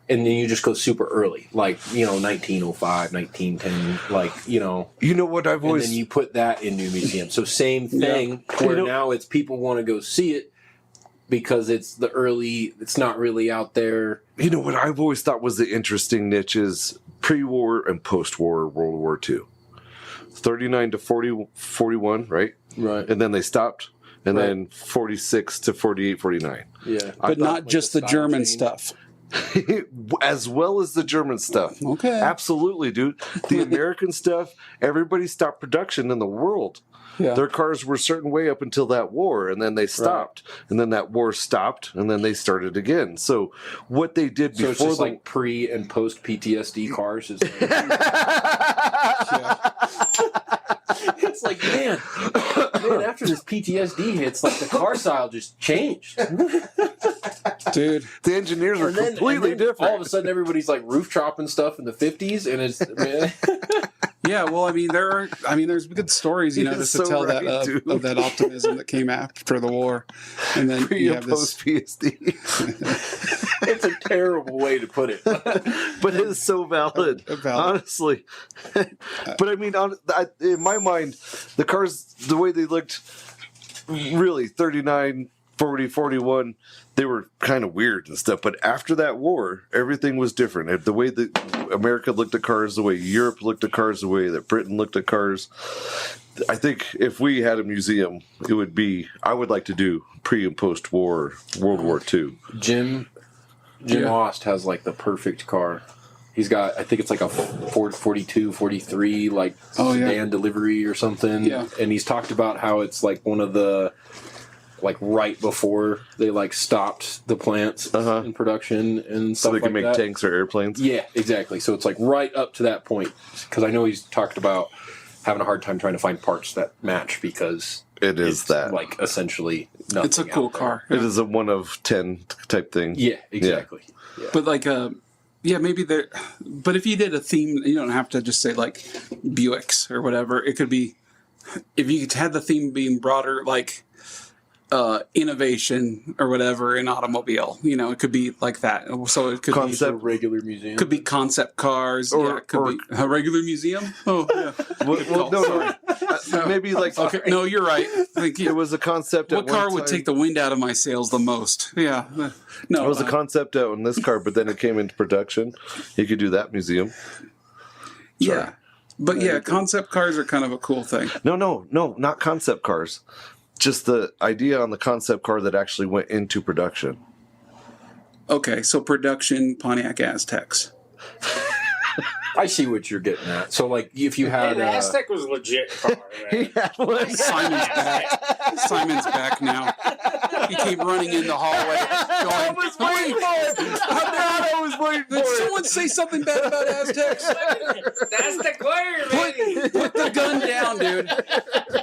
A: And then you just go super early, like, 1905, 1910, like,
C: You know what I've
A: and
C: always
A: then you put that in new museum. So same thing, where now it's people want to go see it because it's it's not really out there.
C: You know what I've always thought was the interesting niche is pre-war and post-war World War II. 39 to 41, right?
A: Right.
C: And then they stopped. And
A: Right.
C: then 46 to 48, 49.
A: Yeah.
D: But not just the
A: style
D: German
A: change.
D: stuff.
C: As well as the German stuff.
D: Okay.
C: Absolutely, dude. The American stuff, everybody stopped production in the world.
D: Yeah.
C: Their cars were a certain way up until that war, and then they stopped. And then that war stopped, and then they started again. So what they did
A: So it's
C: before
A: just like pre and post PTSD cars. Is like, it's like, man, after this PTSD hits, like the car style just changed.
D: Dude.
C: the engineers are completely different.
A: All of a sudden, everybody's like roof chopping stuff in the 50s, and it's, man.
D: Yeah, well, there's good stories,
C: You're
D: just
C: so
D: to tell
C: right,
D: that
C: dude.
D: of that optimism that came after the war, and then
C: Pre
D: you
C: and
D: have this.
C: post PSD.
A: It's a terrible way to put it.
C: But it is so valid,
D: Valid.
C: honestly. But I mean, in my mind, the cars, the way they looked, really 39, 40, 41, they were kind of weird and stuff. But after that war, everything was different. The way that America looked at cars, the way Europe looked at cars, the way that Britain looked at cars. I think if we had a museum, it would be, I would like to do pre and post war World War II.
A: Jim
D: Yeah.
A: Ost has like the perfect car. He's got, I think it's like a Ford 42, 43, like sedan delivery or something.
D: Yeah.
A: And he's talked about how it's like one of the, like right before they like stopped the plants in production and stuff
C: So they can
A: like
C: make
A: that.
C: tanks or airplanes.
A: Yeah, exactly. So it's like right up to that point. Because I know he's talked about having a hard time trying to find parts that match because
C: It is
A: it's
C: that.
A: like essentially nothing.
D: It's a cool
A: out there.
D: car.
C: It is a 1 of 10 type thing.
A: Yeah, exactly. Yeah.
D: But like, maybe there. But if you did a theme, you don't have to just say like Buicks or whatever. It could be if you had the theme being broader, like innovation or whatever in automobile. It could be like that. So it could
A: Concept
D: be
A: regular museum.
D: could be concept cars,
C: Or-
D: it could be a regular museum. Oh, yeah.
C: Well, no. Maybe like
D: Okay, no, you're right. Like,
C: it was a concept.
D: what
C: at
D: car
C: one
D: would
C: time.
D: take the wind out of my sails the most? Yeah, no,
C: It was a concept out on this car, but then it came into production. You could do that museum.
D: yeah. But yeah, concept cars are kind of a cool thing.
C: No, not concept cars. Just the idea on the concept car that actually went into production.
D: Okay, so production Pontiac Aztecs.
A: I see what you're getting at. So, like, if you had
B: And the Aztec was a legit car, man.
D: Simon's back. Simon's back now. He came running in the hallway going,
C: I was waiting
D: did someone say something bad about Aztecs?
B: The Aztec Warrior, man.
D: Put the gun down, dude.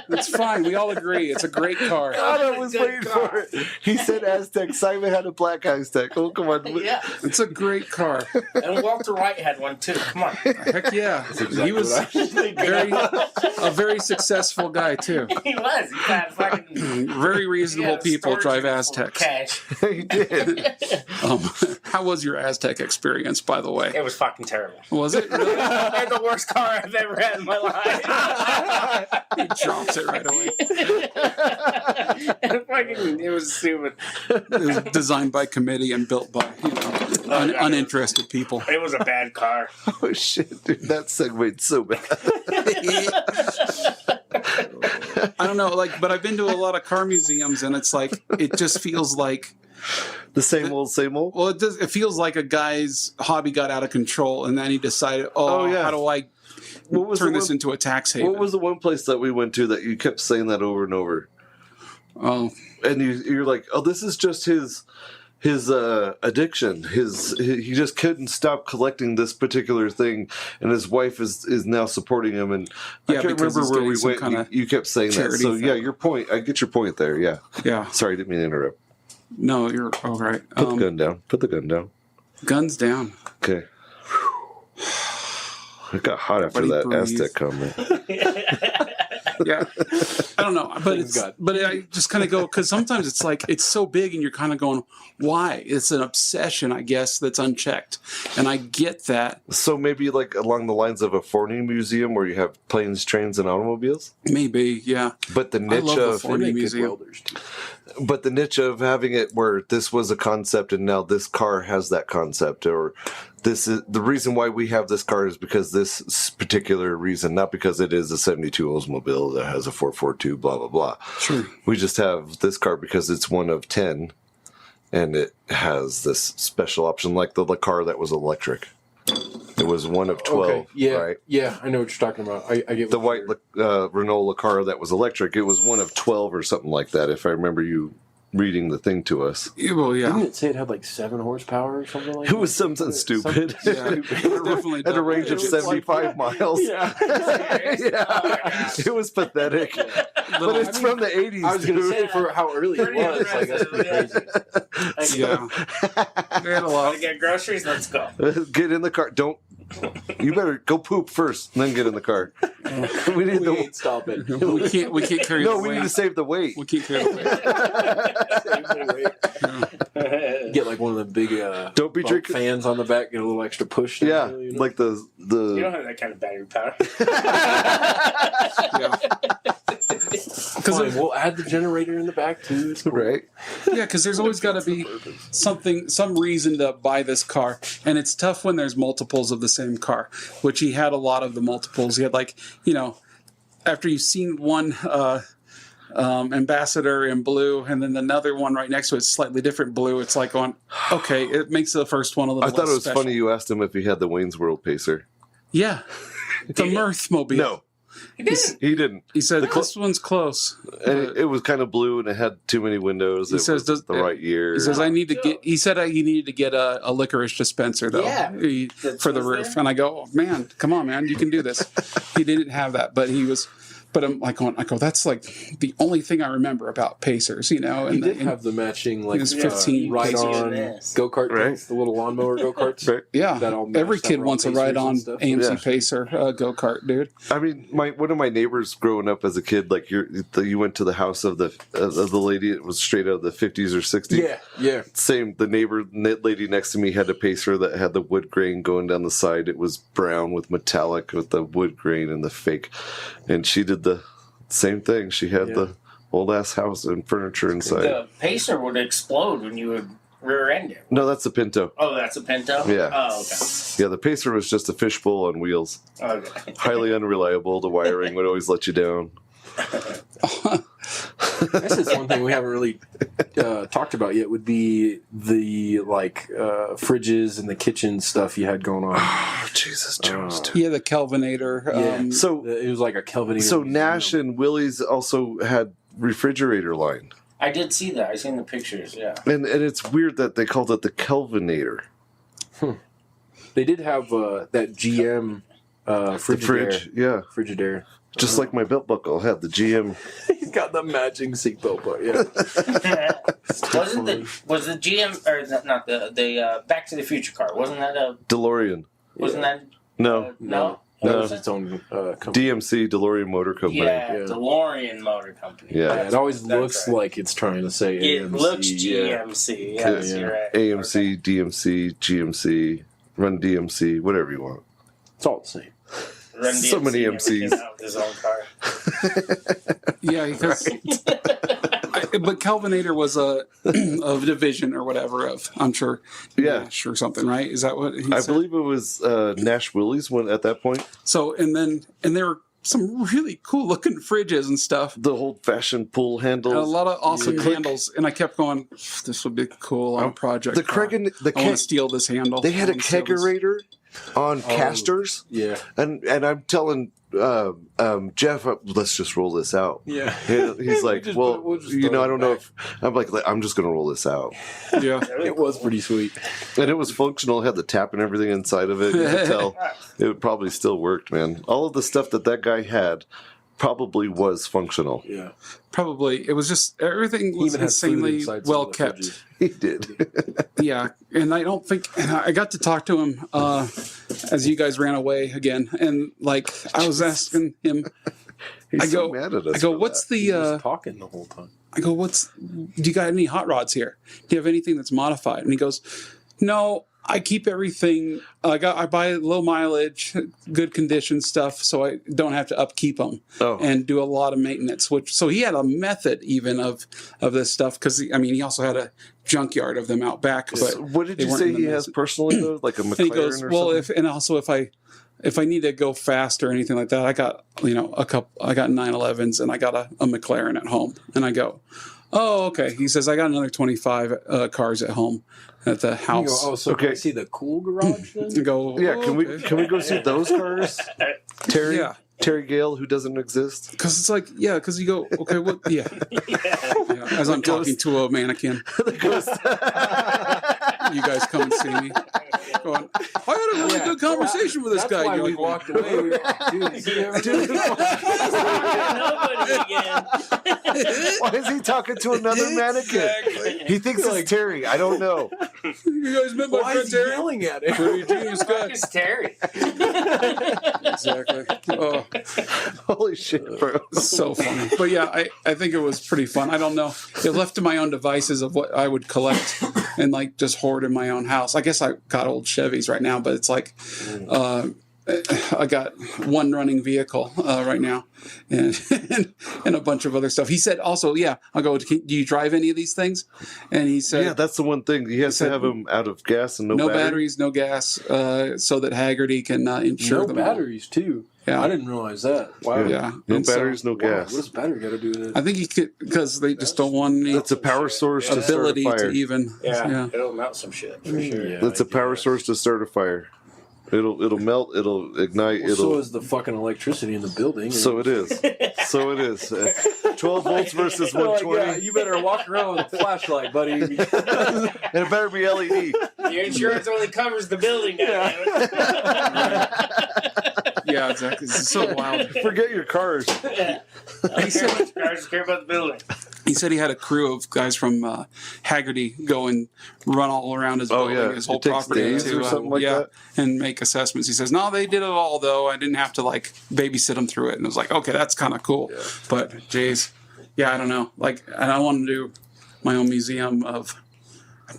D: It's fine. We all agree. It's a great car.
C: I was waiting for it. He said Aztec. Simon had a black Aztec. Oh, come on.
B: Yeah.
D: It's a great car.
B: And Walter White had one, too. Come on.
D: Heck yeah. He was a very successful guy, too.
B: He was. He had fucking...
D: Very reasonable people drive Aztecs.
B: Cash.
C: He did.
D: How was your Aztec experience, by the way?
B: It was fucking terrible.
D: Was it really?
B: I had the worst car I've ever had in my life.
D: He drops it right away.
B: It was stupid.
D: It was designed by committee and built by, uninterested people.
B: It was a bad car.
C: Oh, shit, dude. That segued so bad.
D: I don't know, but I've been to a lot of car museums, and it's like, it just feels like,
C: The same old, same old.
D: well, it feels like a guy's hobby got out of control, and then he decided,
C: Oh, yeah.
D: how do I
C: What was
D: turn
C: the
D: this
C: one-
D: into a tax haven?
C: What was the one place that we went to that you kept saying that over and over?
D: Oh,
C: And you're like, oh, this is just his addiction. He just couldn't stop collecting this particular thing, and his wife is now supporting him. And I
D: Yeah,
C: can't
D: because
C: remember
D: he's
C: where
D: getting
C: we
D: some
C: went.
D: kinda
C: You kept saying that.
D: charity
C: So yeah,
D: thing.
C: your point. I get your point there. Yeah.
D: yeah.
C: Sorry, didn't mean to interrupt.
D: No, you're all right.
C: Put the gun down. Put the gun down.
D: Guns down.
C: Okay. It got hot after
D: Everybody
C: that
D: breathe.
C: Aztec comment.
D: Yeah, I don't know, but I just kind of go because sometimes it's like it's so big and you're kind of going, why? It's an obsession, I guess, that's unchecked, and I get that.
C: So maybe like along the lines of a Forney museum where you have planes, trains, and automobiles.
D: Maybe, yeah.
C: But the
D: I
C: niche
D: love the
C: of
D: Forney Museum.
A: welders too.
C: but the niche of having it where this was a concept and now this car has that concept, or this is the reason why we have this car is because this particular reason, not because it is a 72 Oldsmobile that has a 442, blah, blah, blah.
D: Sure.
C: We just have this car because it's one of 10 and it has this special option like the car that was electric. It was one of 12,
A: Okay. Yeah,
C: right?
A: yeah, I know what you're talking about. I get
C: The
A: what
C: white
A: you're-
C: Renault car that was electric, it was one of 12 or something like that, if I remember you reading the thing to us.
D: Yeah, well, yeah.
A: Didn't it say it had like 7 horsepower or something like
C: It
A: that?
C: was something stupid.
D: Yeah, it definitely
C: At a
D: does.
C: range of
A: It was like
C: 75 miles.
A: Yeah.
C: Yeah. It was pathetic. But it's from the 80s.
A: I was going to
C: dude.
A: say for how early it was, like that's pretty crazy.
D: Yeah. We had a lot.
B: To get groceries, let's go.
C: Get in the car. Don't. You better go poop first, and then get in the car. We need
A: We
C: the.
A: ain't stopping.
D: We can't carry
C: No,
D: the
C: we
D: weight.
C: need to save the weight.
D: We can't carry the weight.
A: Get like one of the big
C: Don't be
A: like,
C: drinking.
A: fans on the back, get a little extra push.
C: Yeah,
A: down, you know?
C: like
B: You don't
C: the.
B: have that kind of battery power.
D: Yeah.
A: Fine, we'll add the generator in the back too. It's cool.
C: Right.
D: Yeah, because there's always got to be some reason to buy this car, and it's tough when there's multiples of the same car. Which he had a lot of the multiples. He had after you've seen one ambassador in blue, and then another one right next to it, slightly different blue. It's like going, okay, it makes the first one a little.
C: I thought
D: less
C: it was
D: special.
C: funny you asked him if he had the Wayne's World Pacer.
D: Yeah, the Mirth Mobile.
C: No, he didn't.
D: He said this one's close.
C: And it was kind of blue and it had too many windows.
D: He
C: It
D: says,
C: was the right year.
D: He says, I need to get. He said he needed to get a licorice dispenser though,
B: Yeah.
D: for the roof.
B: there.
D: And I go, oh, man, come on, man, you can do this. He didn't have that, but he was. But I'm like, I go, that's like the only thing I remember about Pacers,
A: He
D: And
A: did have the matching like
D: was 15
A: ride-on
B: Yes.
A: go-kart
C: Right.
A: things, the little lawnmower go-karts.
C: Right.
D: yeah,
A: that all
D: every
A: matched
D: kid
A: up
D: wants a
A: around
D: ride
A: Pacers
D: on
A: and stuff.
D: AMC
C: Yeah.
D: Pacer go kart, dude.
C: I mean, one of my neighbors growing up as a kid, like you went to the house of the lady. It was straight out of the 50s or 60s.
A: Yeah, yeah.
C: Same. The lady next to me had a Pacer that had the wood grain going down the side. It was brown with metallic with the wood grain and the fake. And she did the same thing. She had
A: Yeah.
C: the old ass house and furniture inside.
B: The Pacer would explode when you would rear end it.
C: No, that's a Pinto.
B: Oh, that's a Pinto?
C: Yeah.
B: Oh, okay.
C: Yeah, the Pacer was just a fishbowl on wheels.
B: Okay.
C: Highly unreliable. The wiring would always let you down.
A: This is one thing we haven't really talked about yet. Would be the fridges and the kitchen stuff you had going on.
C: Oh, Jesus, Jones.
D: Yeah, the Kelvinator.
A: Yeah.
C: So
A: It was like a Kelvinator.
C: So Nash and Willie's also had refrigerator line,
B: I did see that. I seen the pictures, yeah.
C: and it's weird that they called it the Kelvinator.
A: they did have that GM
C: The
A: Frigidaire.
C: fridge, yeah,
A: Frigidaire.
C: just like my belt buckle had the GM.
A: He's got the matching seatbelt, but yeah.
B: Was the GM or not the Back to the Future car? Wasn't that a?
C: DeLorean.
B: Wasn't that?
C: No,
B: No.
A: That
C: No.
A: was its own company.
C: DMC, DeLorean Motor Company.
B: Yeah,
A: Yeah.
B: DeLorean Motor Company.
C: Yeah.
A: Yeah, it always
B: That's
A: looks
B: right.
A: like it's trying to say
B: It
A: AMC.
B: looks
A: yeah.
B: GMC. Yes,
A: Yeah.
B: you're right.
C: AMC, DMC, GMC, Run DMC, whatever you want.
A: It's all the same.
B: Run
C: So
B: DMC
C: many
B: never
C: MCs.
B: came out with his own car.
D: Yeah, because but Kelvinator was a division or whatever of, I'm sure,
C: Yeah.
D: Nash or something, right? Is that what he
C: I
D: said?
C: believe it was Nash Willie's one at that point.
D: So and there were some really cool looking fridges and stuff.
C: The old fashioned pull
D: And a
C: handles.
D: lot of awesome
C: The click.
D: handles, and I kept going. This would be cool on a project.
C: The
D: car.
C: Craig and the
D: I want
C: keg,
D: to steal this handle.
C: they had
D: I
C: a
D: wanna steal this.
C: kegerator on casters,
A: Yeah.
C: and I'm telling Jeff, let's just roll this out.
A: Yeah.
C: He's like,
A: just
C: well,
A: we'll just
C: you know,
A: throw
C: I
A: it
C: don't know
A: back.
C: if I'm like, I'm just gonna roll this out,
D: Yeah,
A: It was pretty sweet.
C: and it was functional. It had the tap and everything inside of it. You could tell it probably still worked, man. All of the stuff that guy had probably was functional.
A: Yeah.
D: Probably. It was just, everything was
A: Even had food
D: insanely
A: inside some
D: well
A: of the
D: kept.
A: fridges.
C: He did.
D: Yeah. And I don't think, and I got to talk to him as you guys ran away again. And like, I was asking him,
C: He's
D: I
C: so
D: go,
C: mad at us.
D: I go,
C: for
D: what's
C: that.
A: He
D: the,
A: was talking the whole time.
D: I go, do you got any hot rods here? Do you have anything that's modified? And he goes, no, I keep everything. I buy low mileage, good condition stuff, so I don't have to upkeep them and do a lot of maintenance. So he had a method even of this stuff because he also had a junkyard of them out back. But
C: What did you say he has personally though, like a McLaren
D: and he goes,
C: or
D: well,
C: something?
D: if I need to go fast or anything like that, I got I got 911s and I got a McLaren at home. And I go, oh, okay. He says I got another 25 cars at home at the
A: You
D: house.
A: go, oh, so
C: Okay.
A: can I see the cool garage then?
D: I go,
C: Yeah,
D: oh,
C: can
D: okay.
C: we go see those cars? Terry,
D: Yeah.
C: Terry Gale, who doesn't exist.
D: Because it's like, yeah, because you go, okay, what? Yeah. Yeah, as I'm talking to a mannequin, you guys come and see me. Going, I had a really good conversation with this
A: That's
D: guy.
A: why
D: You're
A: we
D: like,
A: walked away. We were like, dude, is he ever
B: Nobody again.
C: Why is he talking to another mannequin? He thinks it's Terry. I don't know.
D: You guys met my
A: Why
D: friend
A: is he
D: Terry?
A: yelling at him?
D: Pretty genius guy.
B: It's Terry.
D: Exactly. Oh,
C: Holy shit, bro.
D: so funny. But yeah, I think it was pretty fun. I don't know. If left to my own devices of what I would collect and like just hoard in my own house. I guess I got old Chevys right now, but it's like I got one running vehicle right now and a bunch of other stuff. He said also, yeah, I'll go, do you drive any of these things? And he said,
C: Yeah, that's the one thing. He has to have them out of gas and no battery.
D: batteries, no gas, so that Haggerty can insure
A: No
D: them all.
A: batteries too.
D: Yeah.
A: I didn't realize that. Wow.
D: Yeah.
C: No
D: And so-
C: batteries, no
A: Wow,
C: gas.
A: what does battery got to do with it?
D: I think he could, because they just don't want any
C: That's a power source to start a
D: ability
C: fire.
D: to even.
B: Yeah, it'll melt some shit for sure.
A: Yeah.
C: That's a power source to start a fire. It'll melt. It'll ignite.
A: Well, so is the fucking electricity in the building.
C: So it is. So it is. 12 volts versus
A: They're like,
C: 120.
A: yeah, you better walk around with a flashlight, buddy.
C: And it better be LED.
B: Your insurance only covers the building.
D: Yeah, exactly. It's so wild.
C: Forget your cars.
B: I care about the building.
D: He said he had a crew of guys from Haggerty go and run all around his
C: Oh,
D: building,
C: yeah.
D: his whole
C: It takes
D: property,
C: days or something like that?
D: and make assessments. He says, no, they did it all though. I didn't have to like babysit them through it, and it was like, okay, that's kind of cool.
A: Yeah.
D: But jeez, yeah, I don't know. Like, and I want to do my own museum of.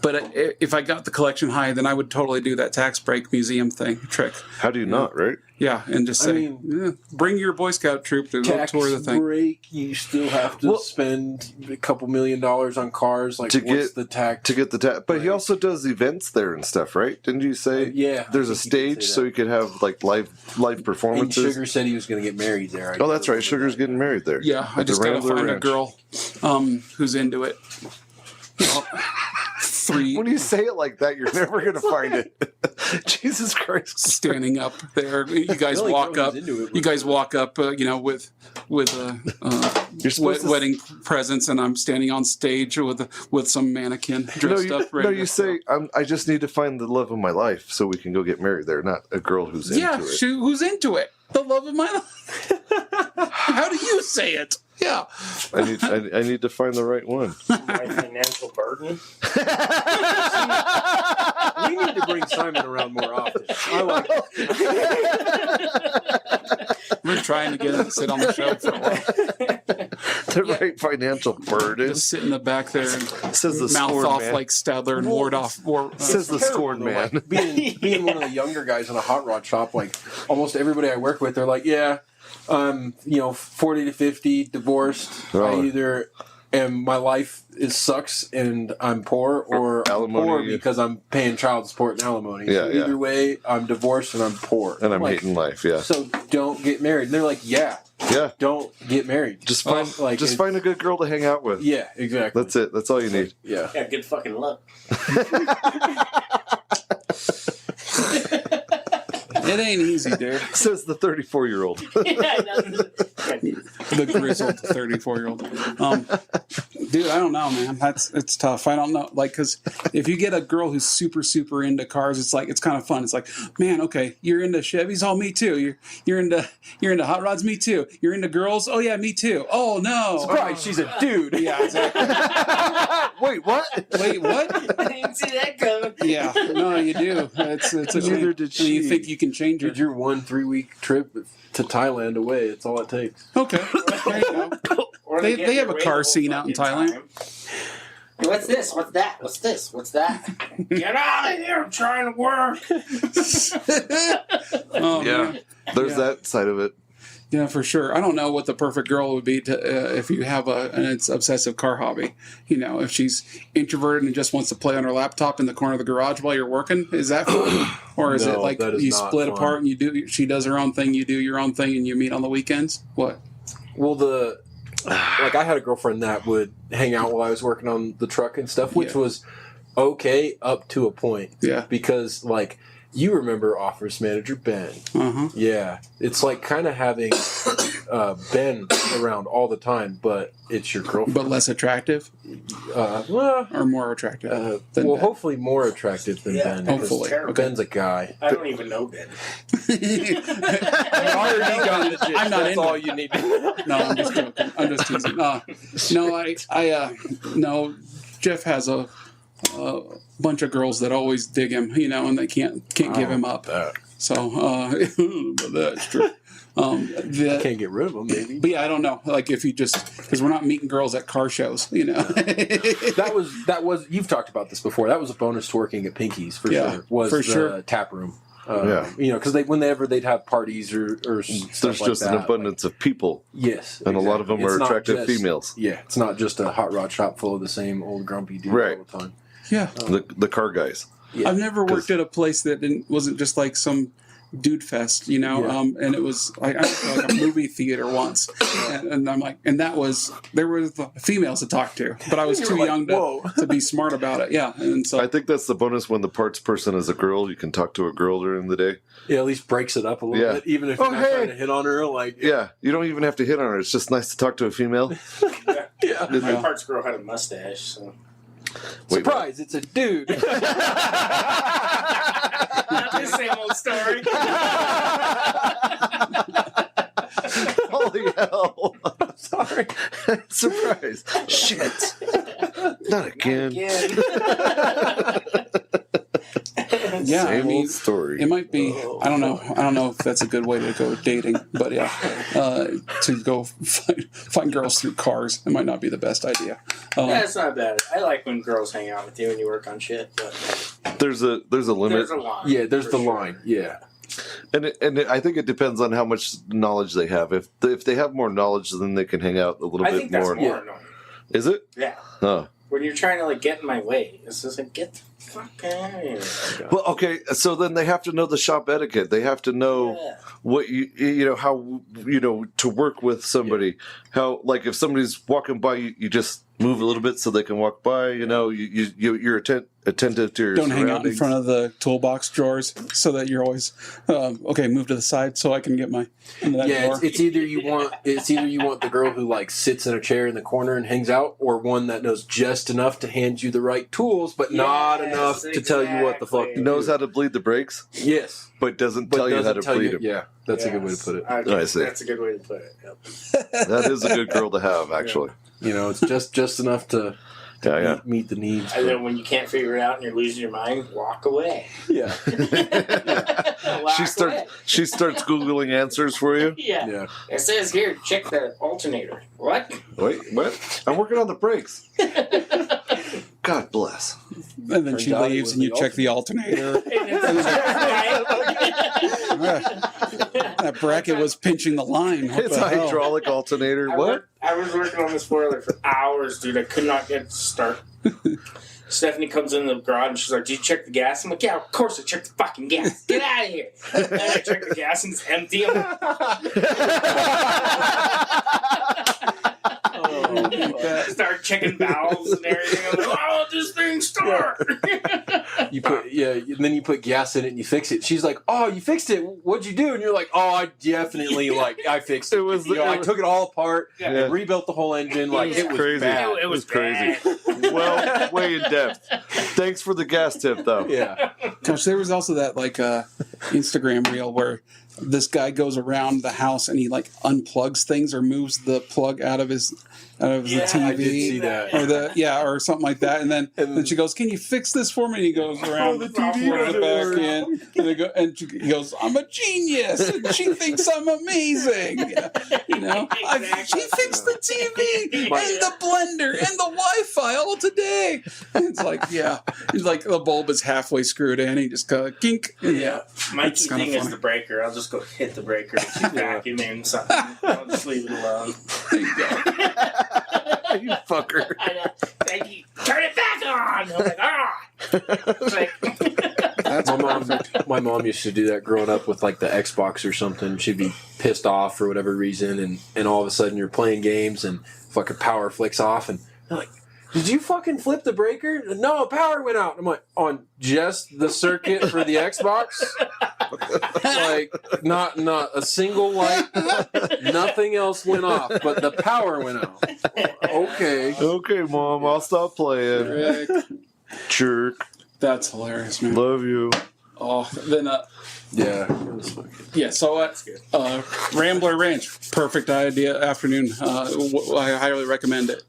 D: But if I got the collection high, then I would totally do that tax break museum trick.
C: How do you not, right?
D: Yeah, and just
A: I
D: say,
A: mean,
D: yeah, bring your Boy Scout troop to go
A: Tax
D: tour the thing.
A: break, you still have to
C: Well-
A: spend a couple $1 million on cars. Like,
C: To
A: what's
C: get-
A: the tax?
C: To get the But he also does events there and stuff, right? Didn't you say?
A: Yeah,
C: There's
A: I
C: a
A: think he did
C: stage
A: say
C: so
A: that.
C: you could have like live
A: And
C: performances.
A: Sugar said he was going to get married there.
C: Oh, that's right. Sugar's getting married there.
D: Yeah, I
C: At the
D: just gotta
C: Rambler
D: find a
C: Ranch.
D: girl who's into it. Three
C: When you say it like that, you're never going to find it. Jesus Christ.
D: standing up there. You guys
A: The only
D: walk
A: girl
D: up.
A: who's into it was-
D: You guys walk up, with
C: You're supposed to
D: wedding presents, and I'm standing on stage with some mannequin dressed up. Ready
C: you
D: to
C: say, I just need to find the love of my life so we can go get married there, not a girl who's
D: go. Yeah,
C: into it.
D: who's into it? The love of my life. How do you say it? Yeah.
C: I need to find the right one.
B: My financial burden.
A: We need to bring Simon around more often. I like it.
D: We're trying to get him to sit on the show for a while.
C: The right financial burden.
D: Just sit in the back there and
C: Says the
D: mouth
C: scorned
D: off
C: man.
D: like Stadler and ward off.
C: Says the scorned man.
A: Like, being one of the younger guys in a hot rod shop, like almost everybody I work with, they're like, yeah, 40 to 50, divorced.
C: Oh.
A: I either my life sucks and I'm poor, or I'm
C: Alimony,
A: poor
C: yeah.
A: because I'm paying child support and alimony.
C: Yeah,
A: So
C: yeah.
A: either way, I'm divorced and I'm poor.
C: And I'm
A: like,
C: hating life, yeah.
A: So don't get married. And they're like, yeah,
C: Yeah.
A: don't get married.
C: Just find find a good girl to hang out with.
A: Yeah, exactly.
C: That's it. That's all you need.
A: Yeah.
B: Yeah, good fucking luck.
D: It ain't easy, dude.
C: Says the 34-year-old.
B: Yeah,
D: The grizzled 34-year-old. Dude, I don't know, man. It's tough. I don't know, like, because if you get a girl who's super into cars, it's kind of fun. It's like, man, okay, you're into Chevys, oh, me too. You're into hot rods, me too. You're into girls, oh yeah, me too. Oh no,
A: Surprise, she's a dude.
D: yeah, exactly.
C: Wait, what?
D: Wait, what?
B: I didn't see that coming.
D: Yeah, no, you do. It's a
C: Neither did
D: and you
C: she.
D: think you can change
A: Dude,
D: it?
A: you're 1 3-week trip to Thailand away. It's all it takes.
D: Okay, there you go.
B: Or
D: They
B: get
D: have
B: your
D: a car
B: way the
D: scene
B: whole
D: out in
B: fucking
D: Thailand.
B: time. Hey, what's this? What's that? What's this? What's that? Get out of here! I'm trying to work.
D: Oh,
C: Yeah,
D: man.
C: there's
D: Yeah.
C: that side of it.
D: Yeah, for sure. I don't know what the perfect girl would be to if you have an obsessive car hobby. You know, if she's introverted and just wants to play on her laptop in the corner of the garage while you're working, is that fun? Or is it
A: No,
D: like
A: that is
D: you
A: not
D: split
A: fun.
D: apart and she does her own thing, you do your own thing, and you meet on the weekends? What?
A: Well, like I had a girlfriend that would hang out while I was working on the truck and stuff, which
D: Yeah.
A: was okay up to a point.
D: Yeah.
A: Because like you remember Office Manager Ben.
D: Uh-huh.
A: Yeah. It's like kind of having Ben around all the time, but it's your girlfriend.
D: But less attractive
A: Well,
D: or more attractive? than
A: well,
D: Ben?
A: hopefully more attractive than
B: Yeah.
A: Ben. because
D: Hopefully.
B: terrible.
D: Okay.
A: Ben's a guy.
B: I don't even know Ben.
D: I'm not
A: That's
D: into
A: all
D: it.
A: you need to know.
D: No, I'm just joking. I'm just teasing. No, Jeff has a bunch of girls that always dig him, you know, and they can't give him up. So, but that's true.
A: Can't get rid of him, maybe.
D: But yeah, I don't know. Like if you just because we're not meeting girls at car shows, you know.
A: That was you've talked about this before. That was a bonus to working at Pinky's for
D: Yeah,
A: sure. Was
D: for
A: the
D: sure.
A: tap room.
C: Yeah.
A: You know, because whenever they'd have parties or stuff
C: There's
A: like
C: just
A: that,
C: an abundance of people,
A: yes,
C: and a lot of them
A: It's
C: are
A: not
C: attractive
A: just-
C: females.
A: Yeah, it's not just a hot rod shop full of the same old grumpy dude
C: Right.
A: all the time.
D: Yeah,
C: The car guys.
A: Yeah.
D: I've never worked at a place that wasn't just like some dude fest, you know.
A: Yeah.
D: And it was like I went to like a movie theater once, and I'm like, and there was the females to talk to, but I was
A: You
D: too
A: were like,
D: young
A: "Whoa."
D: to be smart about it. Yeah, and so
C: I think that's the bonus when the parts person is a girl. You can talk to a girl during the day.
A: Yeah, at least breaks it up a little
C: Yeah.
A: bit, even if
C: Oh,
A: you're not
C: hey.
A: trying to hit on her. Like,
C: Yeah, you don't even have to hit on her. It's just nice to talk to a female.
A: yeah.
B: My
D: Yeah.
B: parts girl had a mustache, so.
C: Wait,
A: Surprise! It's a dude.
B: Not the same old story.
C: Holy hell!
A: Sorry.
C: Surprise! Shit! Not again.
D: yeah,
C: Same
D: I mean,
C: old story.
D: it might be. I don't know if that's a good way to go dating, but yeah, to go find girls through cars, it might not be the best idea.
B: Yeah, it's not bad. I like when girls hang out with you and you work on shit, but
C: There's a limit,
B: there's a line.
A: Yeah, there's
B: for
A: the
B: sure.
A: line. Yeah.
C: and I think it depends on how much knowledge they have. If they have more knowledge, then they can hang out a little
B: I
C: bit
B: think that's
C: more.
B: more annoying.
C: Is it?
B: Yeah.
C: Huh.
B: When you're trying to like get in my way, it's just like get the fuck out of here.
C: Well, okay. So then they have to know the shop etiquette. They have to know
B: Yeah.
C: what you know how to work with somebody. How like if somebody's walking by, you just move a little bit so they can walk by. You know, you're attentive to your
D: Don't hang out in
C: surroundings.
D: front of the toolbox drawers so that you're always okay. Move to the side so I can get my into that
A: Yeah,
D: door.
A: it's either you want the girl who like sits in a chair in the corner and hangs out, or one that knows just enough to hand you the right tools, but not
B: Yes,
A: enough to tell you what the fuck
B: exactly.
A: to
C: knows
A: do.
C: how to bleed the brakes,
A: Yes,
C: but doesn't
A: but
C: tell you how
A: doesn't
C: to
A: tell
C: bleed
A: you.
C: them.
A: Yeah, that's a good way to put it.
B: Okay,
C: I see.
B: That's a good way to put it. Yep.
C: That is a good girl to have, actually.
A: You know, it's just enough to
C: Yeah.
A: meet the needs.
B: And then when you can't figure it out and you're losing your mind, walk away.
A: Yeah,
B: Walk away.
C: She starts googling answers for you.
B: Yeah.
A: yeah.
B: It says here, check the alternator. What?
C: Wait, what? I'm working on the brakes. God bless.
D: And then she
A: Turns out it
D: leaves
A: was
D: and you
A: the
D: check the alternator. That bracket was pinching the line. What
C: It's
D: the
C: a
D: hell?
C: hydraulic alternator. What?
B: I was working on the spoiler for hours, dude. I could not get it to start. Stephanie comes in the garage and she's like, "Did you check the gas?" I'm like, "Yeah, of course I checked the fucking gas. Get out of here." And I check the gas and it's empty. I'm like, start checking valves and everything. I'm like, "Oh, this thing start."
A: You put and then you put gas in it and you fix it. She's like, "Oh, you fixed it. What'd you do?" And you're like, "Oh, I definitely I fixed it. I took it all apart and rebuilt the whole engine. Like it was
C: crazy.
A: bad.
B: It was
C: crazy. Well, way in depth. Thanks for the gas tip, though.
A: Yeah.
D: Gosh, there was also that Instagram reel where this guy goes around the house and he unplugs things or moves the plug out of the TV.
A: I did see that.
D: Or something like that. And then she goes, "Can you fix this for me?" And he goes around the TV back in, and she goes, "I'm a genius, and she thinks I'm amazing." She fixed the TV and the blender and the Wi-Fi all today. And it's the bulb is halfway screwed in. He just goes, "Kink."
B: Yeah. My key thing is the breaker. I'll just go hit the breaker. She's vacuuming something. I'll just leave it alone.
D: There you go.
C: You fucker.
B: I know. Turn it back on. I'm like, It's like,
A: My mom used to do that growing up with the Xbox or something. She'd be pissed off for whatever reason, and all of a sudden you're playing games and fucking power flicks off, and they're like, "Did you fucking flip the breaker?" "No, power went out." I'm like, "On just the circuit for the Xbox?" Not a single light, nothing else went off, but the power went out. Okay.
C: Okay, Mom, I'll stop playing.
D: Rick,
C: Jerk.
D: that's hilarious, man.
C: Love you.
D: Oh, then
A: Yeah.
D: so Rambler Ranch, perfect idea afternoon. I highly recommend it.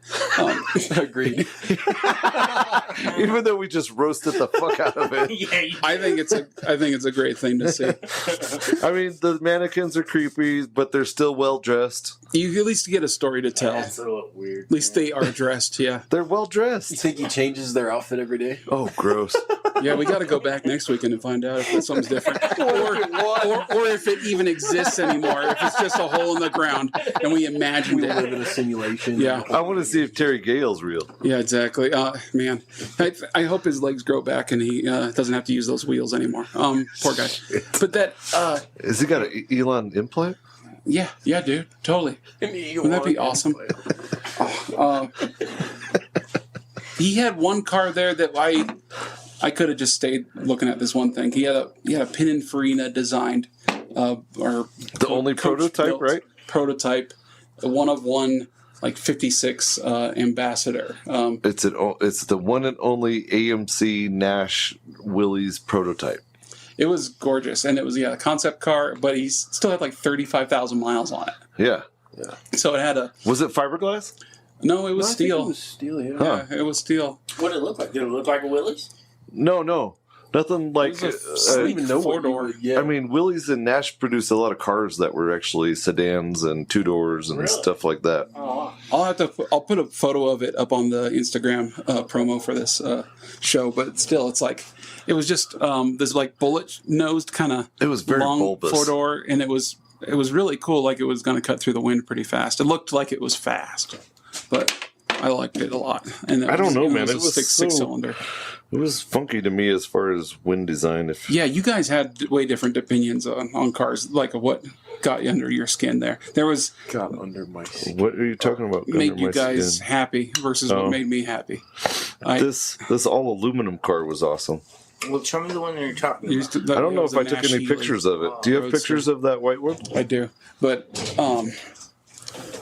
A: Agreed.
C: Even though we just roasted the fuck out of it.
D: I think it's a great thing to see.
C: I mean, the mannequins are creepy, but they're still well dressed.
D: You at least get a story to tell.
B: that's a little weird.
D: At least they are dressed. Yeah,
C: They're well
A: You
C: dressed.
A: think he changes their outfit every day?
C: Oh, gross.
D: yeah. We got to go back next weekend and find out if something's different, or if it even exists anymore. If it's just a hole in the ground and we imagined
A: We live
D: it.
A: in a simulation.
D: Yeah.
C: I want to see if Terry Gale's real.
D: Yeah, exactly. Man, I hope his legs grow back and he doesn't have to use those wheels anymore. Poor guy. But that,
C: Has he got an Elon implant?
D: yeah, dude, totally. Wouldn't that be awesome? He had one car there that I could have just stayed looking at this one thing. He had a Pininfarina designed, or
C: The only prototype,
D: built
C: right?
D: Prototype, one of one, 56 Ambassador.
C: It's the one and only AMC Nash Willys prototype.
D: It was gorgeous, and it was a concept car, but he still had 35,000 miles on it.
C: Yeah.
D: So it had
C: Was it fiberglass?
D: no, it was steel.
A: It was steel, yeah.
C: Huh.
D: Yeah, it was steel.
B: What did it look like? Did it look like a Willys?
C: No. Nothing like.
D: It was a
A: I don't even know what
D: four-door.
A: Yeah.
C: I mean, Willys and Nash produced a lot of cars that were actually sedans and 2-doors and
B: Really?
C: stuff like that.
B: Oh,
D: I'll put a photo of it up on the Instagram promo for this show, but still, it was just this bullet nosed kind of
C: It was very
D: long
C: bulbous.
D: 4-door, and it was really cool. Like it was going to cut through the wind pretty fast. It looked like it was fast, but I liked it a lot. And
C: I don't know, man.
D: It was a six cylinder.
C: It was funky to me as far as wind design.
D: Yeah, you guys had way different opinions on cars, what got you under your skin there. There was
A: got under my skin.
C: What are you talking about?
D: made
C: under
D: you
C: my
D: guys
C: skin?
D: happy versus what made me happy.
C: This all aluminum car was awesome.
B: well, show me the one that you're talking about.
C: I don't know if I took any pictures of it. Do you have
D: Roadster.
C: pictures of that white one?
D: I do, but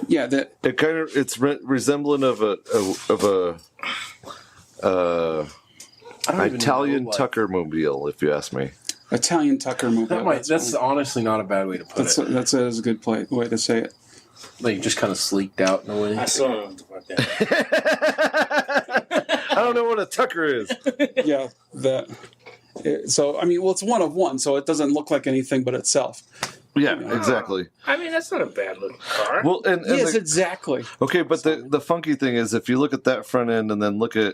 D: yeah, that
C: It it's resembling of a
A: I don't even
C: Italian
A: know,
C: Tucker mobile, if you ask me.
D: Italian Tucker mobile.
A: That's
D: funny.
A: honestly not a bad way to put it.
D: That's a good way to say it.
A: Just kind of sleeked out in a way.
B: I still don't know what the fuck that
C: I don't know what a Tucker is.
D: Yeah, that. So I mean, it's one of one, so it doesn't look like anything but itself.
C: Yeah, exactly.
B: I mean, that's not a bad looking car.
C: Well, and
D: Yes, exactly.
C: okay, but the funky thing is, if you look at that front end and then look at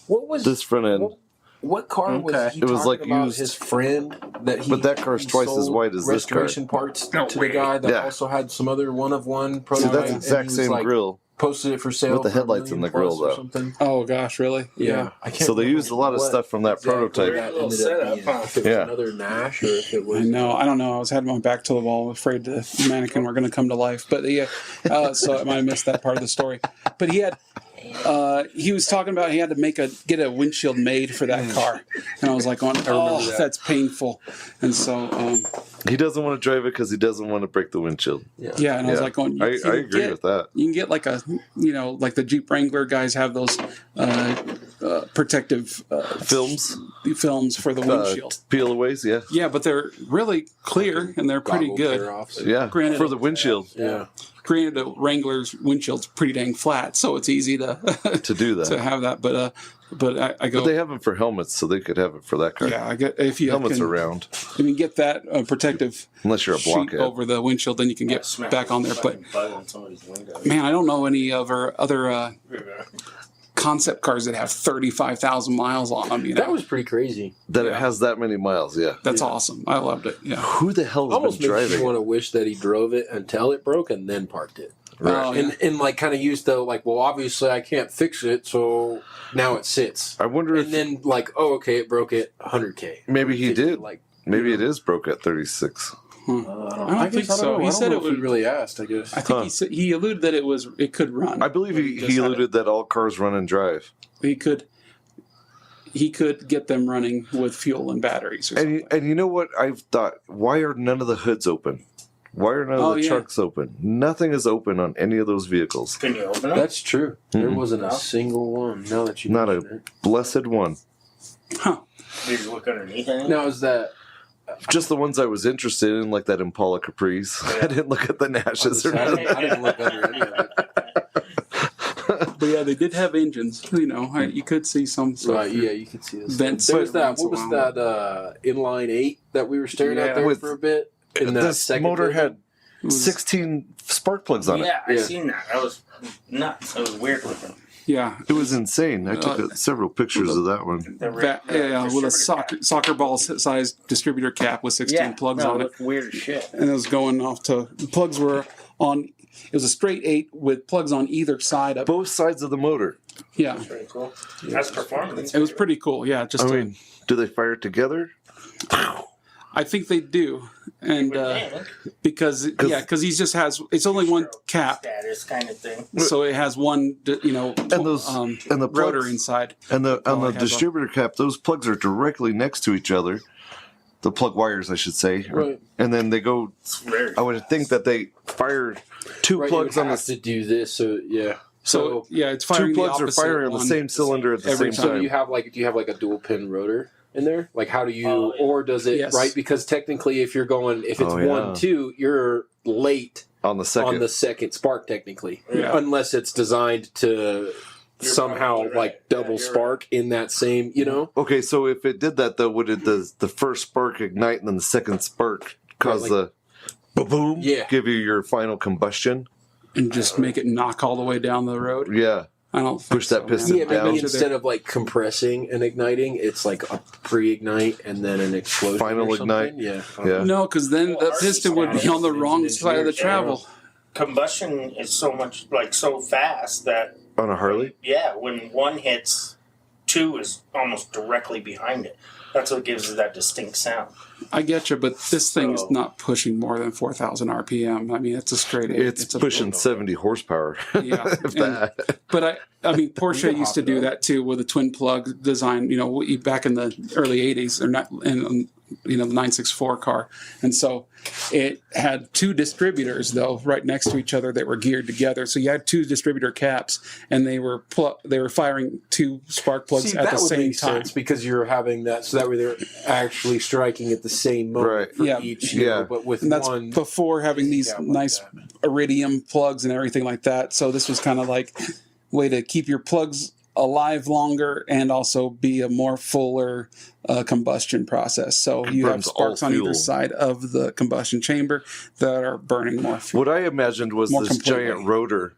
A: What was
C: this front end,
A: What car was
C: Okay.
A: he
C: It was,
A: talking about?
C: used.
A: His friend that he.
C: But that car's
A: he
C: twice as
A: sold
C: wide as this car.
A: restoration parts
B: No
A: to
B: way.
A: the guy that
C: Yeah.
A: also had some other one of one
C: See,
A: prototype.
C: that's
A: and
C: exact
A: he was
C: same grill.
A: Posted it for sale
C: With the
A: for $1
C: headlights in
A: million
C: the grill,
A: plus or
C: though.
A: something.
D: Oh gosh, really?
A: Yeah, I can't.
C: So they
A: remember
C: used a lot of
A: what
C: stuff from that
A: exactly
C: prototype.
A: that
B: Little
A: ended up
B: setup,
A: being.
B: huh?
A: If it was
C: Yeah.
A: another Nash or if it was.
D: I know. I don't know. I was had my back to the wall, afraid the mannequin were going to come to life. But yeah, so I might have missed that part of the story. But he he was talking about he had to get a windshield made for that car, and I was like, "Oh, that's painful." And so
C: he doesn't want to drive it because he doesn't want to break the windshield.
D: yeah, and I was like,
C: I agree with that.
D: You can get like like the Jeep Wrangler guys have those protective films for the windshield.
C: Peel-aways, yeah.
D: Yeah, but they're really clear and they're pretty good.
C: Yeah,
D: Granted,
C: for the windshield.
A: Yeah.
D: Granted, the Wrangler's windshield's pretty dang flat, so it's easy to
C: to do that.
D: to have that. But I go.
C: But they have them for helmets, so they could have it for that car.
D: Yeah, I get if you
C: Helmets
D: can,
C: are round,
D: if you can get that protective
C: unless you're a
D: sheet
C: blockhead.
D: over the windshield, then you can get
B: Smack
D: back on there. But
B: bug on somebody's window.
D: man, I don't know any of our other concept cars that have 35,000 miles on them.
A: That was pretty crazy.
C: That it has that many miles, yeah.
D: That's awesome. I loved it. Yeah.
C: Who the hell has
A: Almost
C: been
A: makes
C: driving?
A: you want to wish that he drove it until it broke and then parked it.
C: Right.
D: Oh, yeah.
A: And like kind of used the like, well, obviously I can't fix it, so now it sits.
C: I wonder if
A: And then like, oh, okay, it broke at 100K.
C: maybe he did.
A: Like,
C: Maybe it is broke at 36.
D: I don't think so. He said it would.
A: really asked, I guess.
D: I think he alluded that it could run.
C: I believe he
D: just had
C: alluded that all cars run and drive.
D: He could get them running with fuel and batteries or something.
C: And you know what I've thought? Why are none of the hoods open? Why are none of the trucks open? Nothing is open on any of those vehicles.
B: Can you open them?
A: That's true. There wasn't a single one. Now that you
C: Not
A: mention
C: a
A: it.
C: blessed one.
D: Huh.
B: Did you look underneath anything?
A: Now is that
C: Just the ones I was interested in, like that Impala Caprice.
B: Yeah.
C: I didn't look at the Nashes or
A: I
C: nothing.
A: didn't look under any of it.
D: But yeah, they did have engines. You know, you could see some sort
A: Right,
D: of
A: yeah, you can see this.
D: vents.
A: There was that.
D: once
A: What
D: in
A: was
D: a while.
A: that inline 8 that we were staring
D: Yeah.
A: at there
C: With-
A: for a bit? In that
C: This
A: second
C: motor
A: building?
C: had 16 spark plugs on it.
B: Yeah, I
A: Yeah.
B: seen that. That was nuts. That was weird looking.
D: Yeah.
C: It was insane. I took several pictures of that one.
D: With a soccer ball sized distributor cap with 16 plugs on it.
B: looked weird as shit.
D: And it was going off to the plugs were on. It was a straight 8 with plugs on either side of it.
C: Both sides of the motor.
D: Yeah,
B: Pretty cool. That's performance.
D: it was pretty cool. Yeah, just
C: I mean, do they fire it together?
D: I think they do, and because he just has it's only one cap,
B: Status kind of thing.
D: so it has one
C: And those and the
D: rotor
C: plugs,
D: inside.
C: and the
D: Oh,
C: on
D: I
C: the
D: have a-
C: distributor cap, those plugs are directly next to each other. The plug wires, I should say.
A: Right.
C: And then they go.
B: Very
C: I would think that they fire two
A: Right,
C: plugs
A: you
C: on
A: have
C: the
A: to do this, so yeah.
D: So yeah, it's
C: two
D: firing
C: plugs
D: the
C: are
D: opposite
C: firing on the same cylinder at the
D: every
C: same
A: So
C: time.
A: do you have like a dual pin rotor in there? Like how do you
B: Yeah.
A: or does it
D: Yes.
A: right? Because technically if it's
C: Oh, yeah.
A: 1-2, you're late
C: on the second.
A: on the second spark technically.
D: Yeah.
A: Unless it's designed to somehow
B: probably right.
A: like double
B: Yeah, you're
A: spark in that same, you know?
C: Okay, so if it did that though, would it the first spark ignite and then the second spark cause
A: like-
C: the boom?
A: Yeah.
C: Give you your final combustion?
D: and just make it knock all the way down the road.
C: Yeah.
D: I don't think
C: Push that
D: so,
C: piston
D: man.
A: Yeah,
C: down.
A: maybe instead of like compressing and igniting, it's like a pre-ignite and then an explosion.
C: Final
A: or something.
C: ignite.
A: Yeah.
C: Yeah.
D: No, because then the piston would be on the wrong side of the
B: engineer,
D: travel.
B: Combustion is so much so fast that
C: On a Harley?
B: when one hits, 2 is almost directly behind it. That's what gives it that distinct sound.
D: I get you, but this thing's
B: So-
D: not pushing more than 4,000 RPM. I mean, it's a straight 8.
C: It's
D: a
C: pushing 70 horsepower.
D: Yeah,
C: if
D: and-
C: that.
D: But I mean, Porsche used to do that too with a twin plug design. You know, back in the early '80s, or not in the 964 car, and so it had 2 distributors though right next to each other that were geared together. So you had 2 distributor caps, and they were firing 2 spark plugs
A: See,
D: at
A: that
D: the
A: would
D: same
A: make
D: time.
A: sense because you're having that, so that way they're actually striking at the same moment
C: Right.
A: for
D: Yeah.
A: each.
C: Yeah.
A: But with
D: And that's
A: one,
D: before having these
A: Yeah, like
D: nice
A: that.
D: iridium plugs and everything like that. So this was kind of like way to keep your plugs alive longer and also be a more fuller combustion process. So you have
C: Burns all
D: sparks on either
C: fuel.
D: side of the combustion chamber that are burning more fuel.
C: What I imagined was
D: More
C: this
D: completely.
C: giant rotor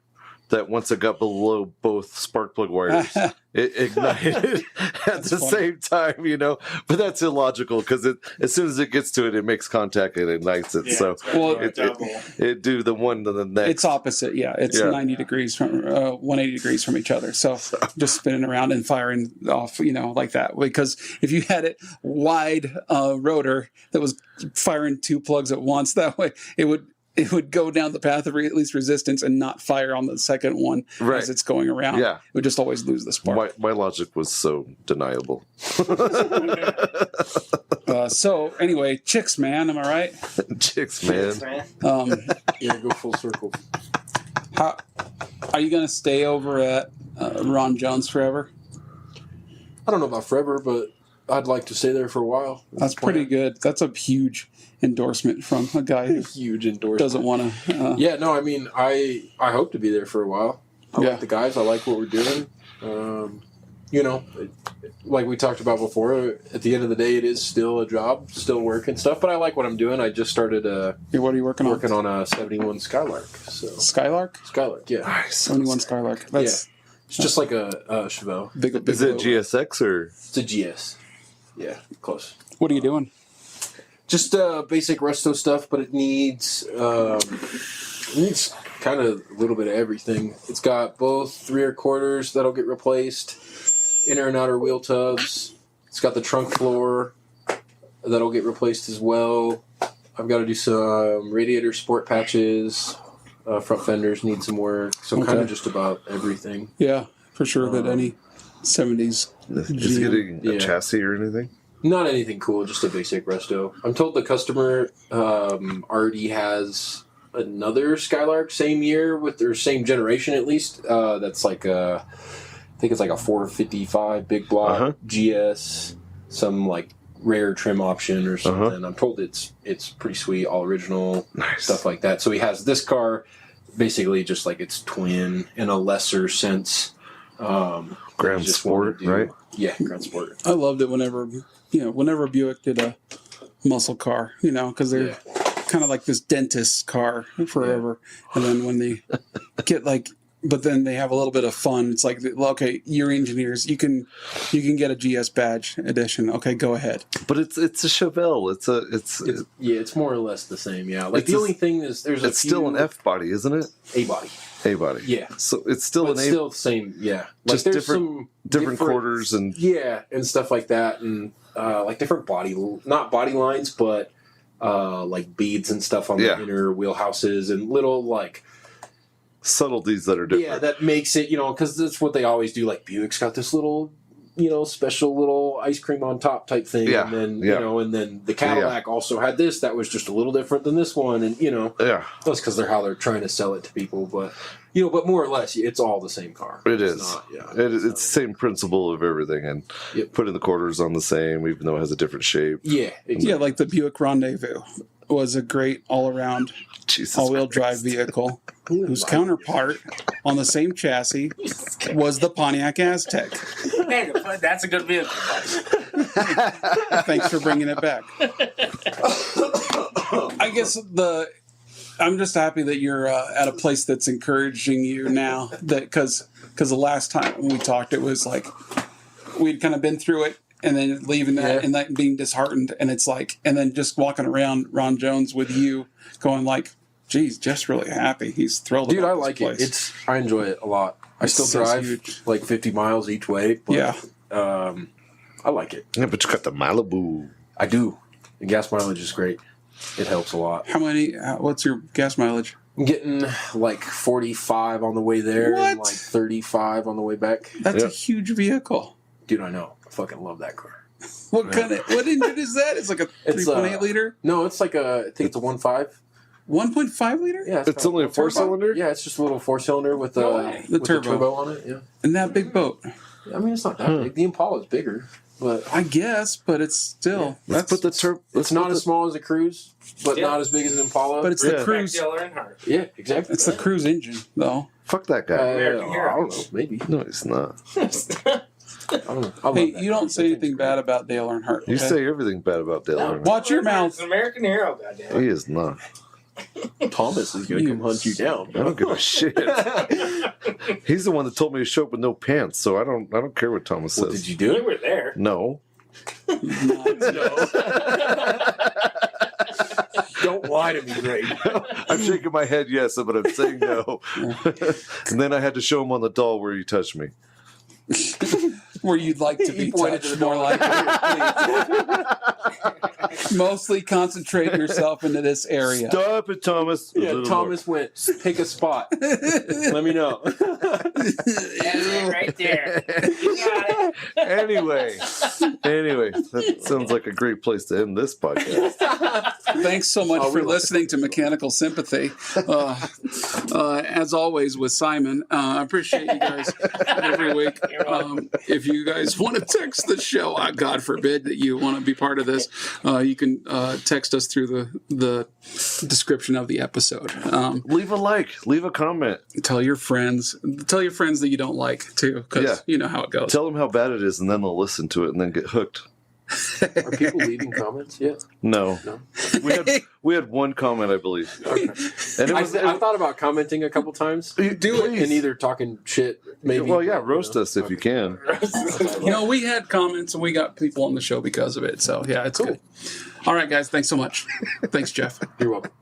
C: that once it got below both spark plug wires, it ignited at the
D: funny.
C: same time, But that's illogical because as soon as it gets to it, it makes contact and ignites it.
B: Yeah,
C: So
B: it's gotta
D: Well,
B: be a double.
C: it do the one to the next.
D: It's opposite, yeah. It's
C: Yeah.
D: 90 degrees from 180 degrees from each other. So just spinning around and firing off, like that. Because if you had it wide rotor that was firing 2 plugs at once, that way it would it would go down the path of least resistance and not fire on the second one
C: Right.
D: as it's going around.
C: Yeah.
D: It would just always lose the spark.
C: My logic was so deniable.
D: So anyway, chicks, man, am I right?
C: Chicks, man.
A: Yeah, go full circle.
D: How are you going to stay over at Ron Jones forever?
A: I don't know about forever, but I'd like to stay there for a while.
D: That's pretty good. That's a huge endorsement from a guy who
A: Huge endorsement.
D: doesn't want to.
A: Yeah, no, I mean, I hope to be there for a while. I
D: Yeah.
A: like the guys. I like what we're doing. You know, like we talked about before, at the end of the day, it is still a job, still work and stuff, but I like what I'm doing. I just started
D: What are you working
A: on a 71 Skylark. So
D: Skylark?
A: Skylark, yeah.
C: Nice.
D: 71 Skylark. That's
A: It's just like a Chevelle.
D: big.
C: Is it GSX or?
A: It's a GS. Yeah, close.
D: What are you doing?
A: Just basic resto stuff, but it needs kind of a little bit of everything. It's got both rear quarters that'll get replaced, inner and outer wheel tubs. It's got the trunk floor that'll get replaced as well. I've got to do some radiator sport patches. Front fenders need some work. So kind
D: Okay.
A: of just about everything.
D: Yeah, for sure. That any 70s.
C: Is it
D: GM.
C: getting a
A: Yeah.
C: chassis or anything?
A: Not anything cool, just a basic resto. I'm told the customer already has another Skylark same year with their same generation at least. That's like I think it's like a 455 big block GS, some like rare trim option or something. I'm told it's pretty sweet, all original stuff like that. So he has this car, basically just like its twin in a lesser sense.
C: Grand Sport, right?
A: Yeah, Grand Sport.
D: I loved it whenever Buick did a muscle car, because they're kind of like this dentist car forever. And then when they get but then they have a little bit of fun. It's like, okay, you're engineers. You can get a GS badge edition. Okay, go ahead.
C: But it's a Chevelle.
A: It's more or less the same. Yeah, like the only thing is
C: it's still an F body, isn't it?
A: A body.
C: A body.
A: Yeah.
C: So it's still
A: But still the same. Yeah,
C: just
A: there's
C: different
A: some
C: quarters and
A: and stuff like that, and like different not body lines, but like beads and stuff on the inner wheelhouses and little like
C: subtleties that are different.
A: Yeah, that makes it, because that's what they always do. Like Buick's got this little, special little ice cream on top type thing.
C: Yeah.
A: And then, and then the Cadillac also had this that was just a little different than this one. And, that's because how they're trying to sell it to people. But, but more or less, it's all the same car.
C: It's the same principle of everything. And putting the quarters on the same, even though it has a different shape.
A: Yeah. Exactly.
D: Yeah, like the Buick Rendezvous was a great all-around all-wheel drive vehicle whose counterpart on the same chassis was the Pontiac Aztek.
B: Hey, that's a good vehicle.
D: Thanks for bringing it back. I guess I'm just happy that you're at a place that's encouraging you now. Because the last time we talked, it was like we'd kind of been through it. And then leaving that and that being disheartened, and it's like, and then just walking around Ron Jones with you, going like, "Geez, Jeff's really happy. He's thrilled."
A: Dude,
D: about
A: I
D: this
A: like
D: place.
A: it. I enjoy it a lot. I still drive like 50 miles each way. But, I like it.
C: Yeah, but you got the Malibu.
A: I do. The gas mileage is great. It helps a lot.
D: What's your gas mileage?
A: I'm getting like 45 on the way there and like 35 on the way back.
D: That's a huge vehicle.
A: Dude, I know. I fucking love that car.
D: What engine is that? It's like a 3.8 liter?
A: No, it's like I think it's a 1.5.
D: 1.5 liter?
A: Yeah.
C: It's only a 4-cylinder?
A: Yeah, it's just a little 4-cylinder with the turbo on it. Yeah.
D: And that big boat.
A: I mean, it's not that big. The Impala's bigger, but
D: I guess, but it's still.
C: Let's put the turbo.
A: It's not as small as a Cruise, but not as big as an Impala.
D: But it's the Cruise.
A: Yeah, exactly.
D: It's the Cruise engine, though.
C: Fuck that guy.
A: I don't know. Maybe.
C: No, he's not.
A: I don't know.
D: Hey, you don't say anything bad about Dale Earnhardt.
C: You say everything bad about Dale Earnhardt.
D: Watch your mouth.
B: He's an American hero, goddamn.
C: He is not.
A: Thomas is going to come hunt you down.
C: I don't give a shit. He's the one that told me to show up with no pants, so I don't care what Thomas says.
A: Well, did you do
B: You
A: it?
B: were there.
C: No.
A: Don't lie to me, Greg.
C: I'm shaking my head yes, but I'm saying no. And then I had to show him on the doll where he touched me.
D: Where you'd like to be
A: pointed to
D: touched
A: the
D: more
A: door.
D: like. Mostly concentrate yourself into this area.
C: Stop it, Thomas. A
A: Yeah,
C: little
A: Thomas went, pick a spot. Let me know.
B: That's it right there. You got it.
C: more. Anyway, that sounds like a great place to end this podcast.
D: Thanks so much
A: Oh,
D: for
A: we love
D: listening to Mechanical Sympathy. As always with Simon, I appreciate you guys every week. If you guys want to text the show, God forbid that you want to be part of this, you can text us through the description of the episode.
C: Leave a like, leave a comment.
D: Tell your friends that you don't like too, because you know how it goes.
C: Tell them how bad it is, and then they'll listen to it and then get hooked.
A: Are people leaving comments yet?
C: No.
A: No?
C: We had one comment, I believe.
A: Okay.
C: And it was,
A: I thought about commenting a couple times.
C: do it.
A: And either talking shit, maybe.
C: Well, yeah, roast us if you can.
D: We had comments and we got people on the show because of it. So yeah, it's
A: Cool.
D: good. All right, guys. Thanks so much. Thanks, Jeff.
A: You're welcome.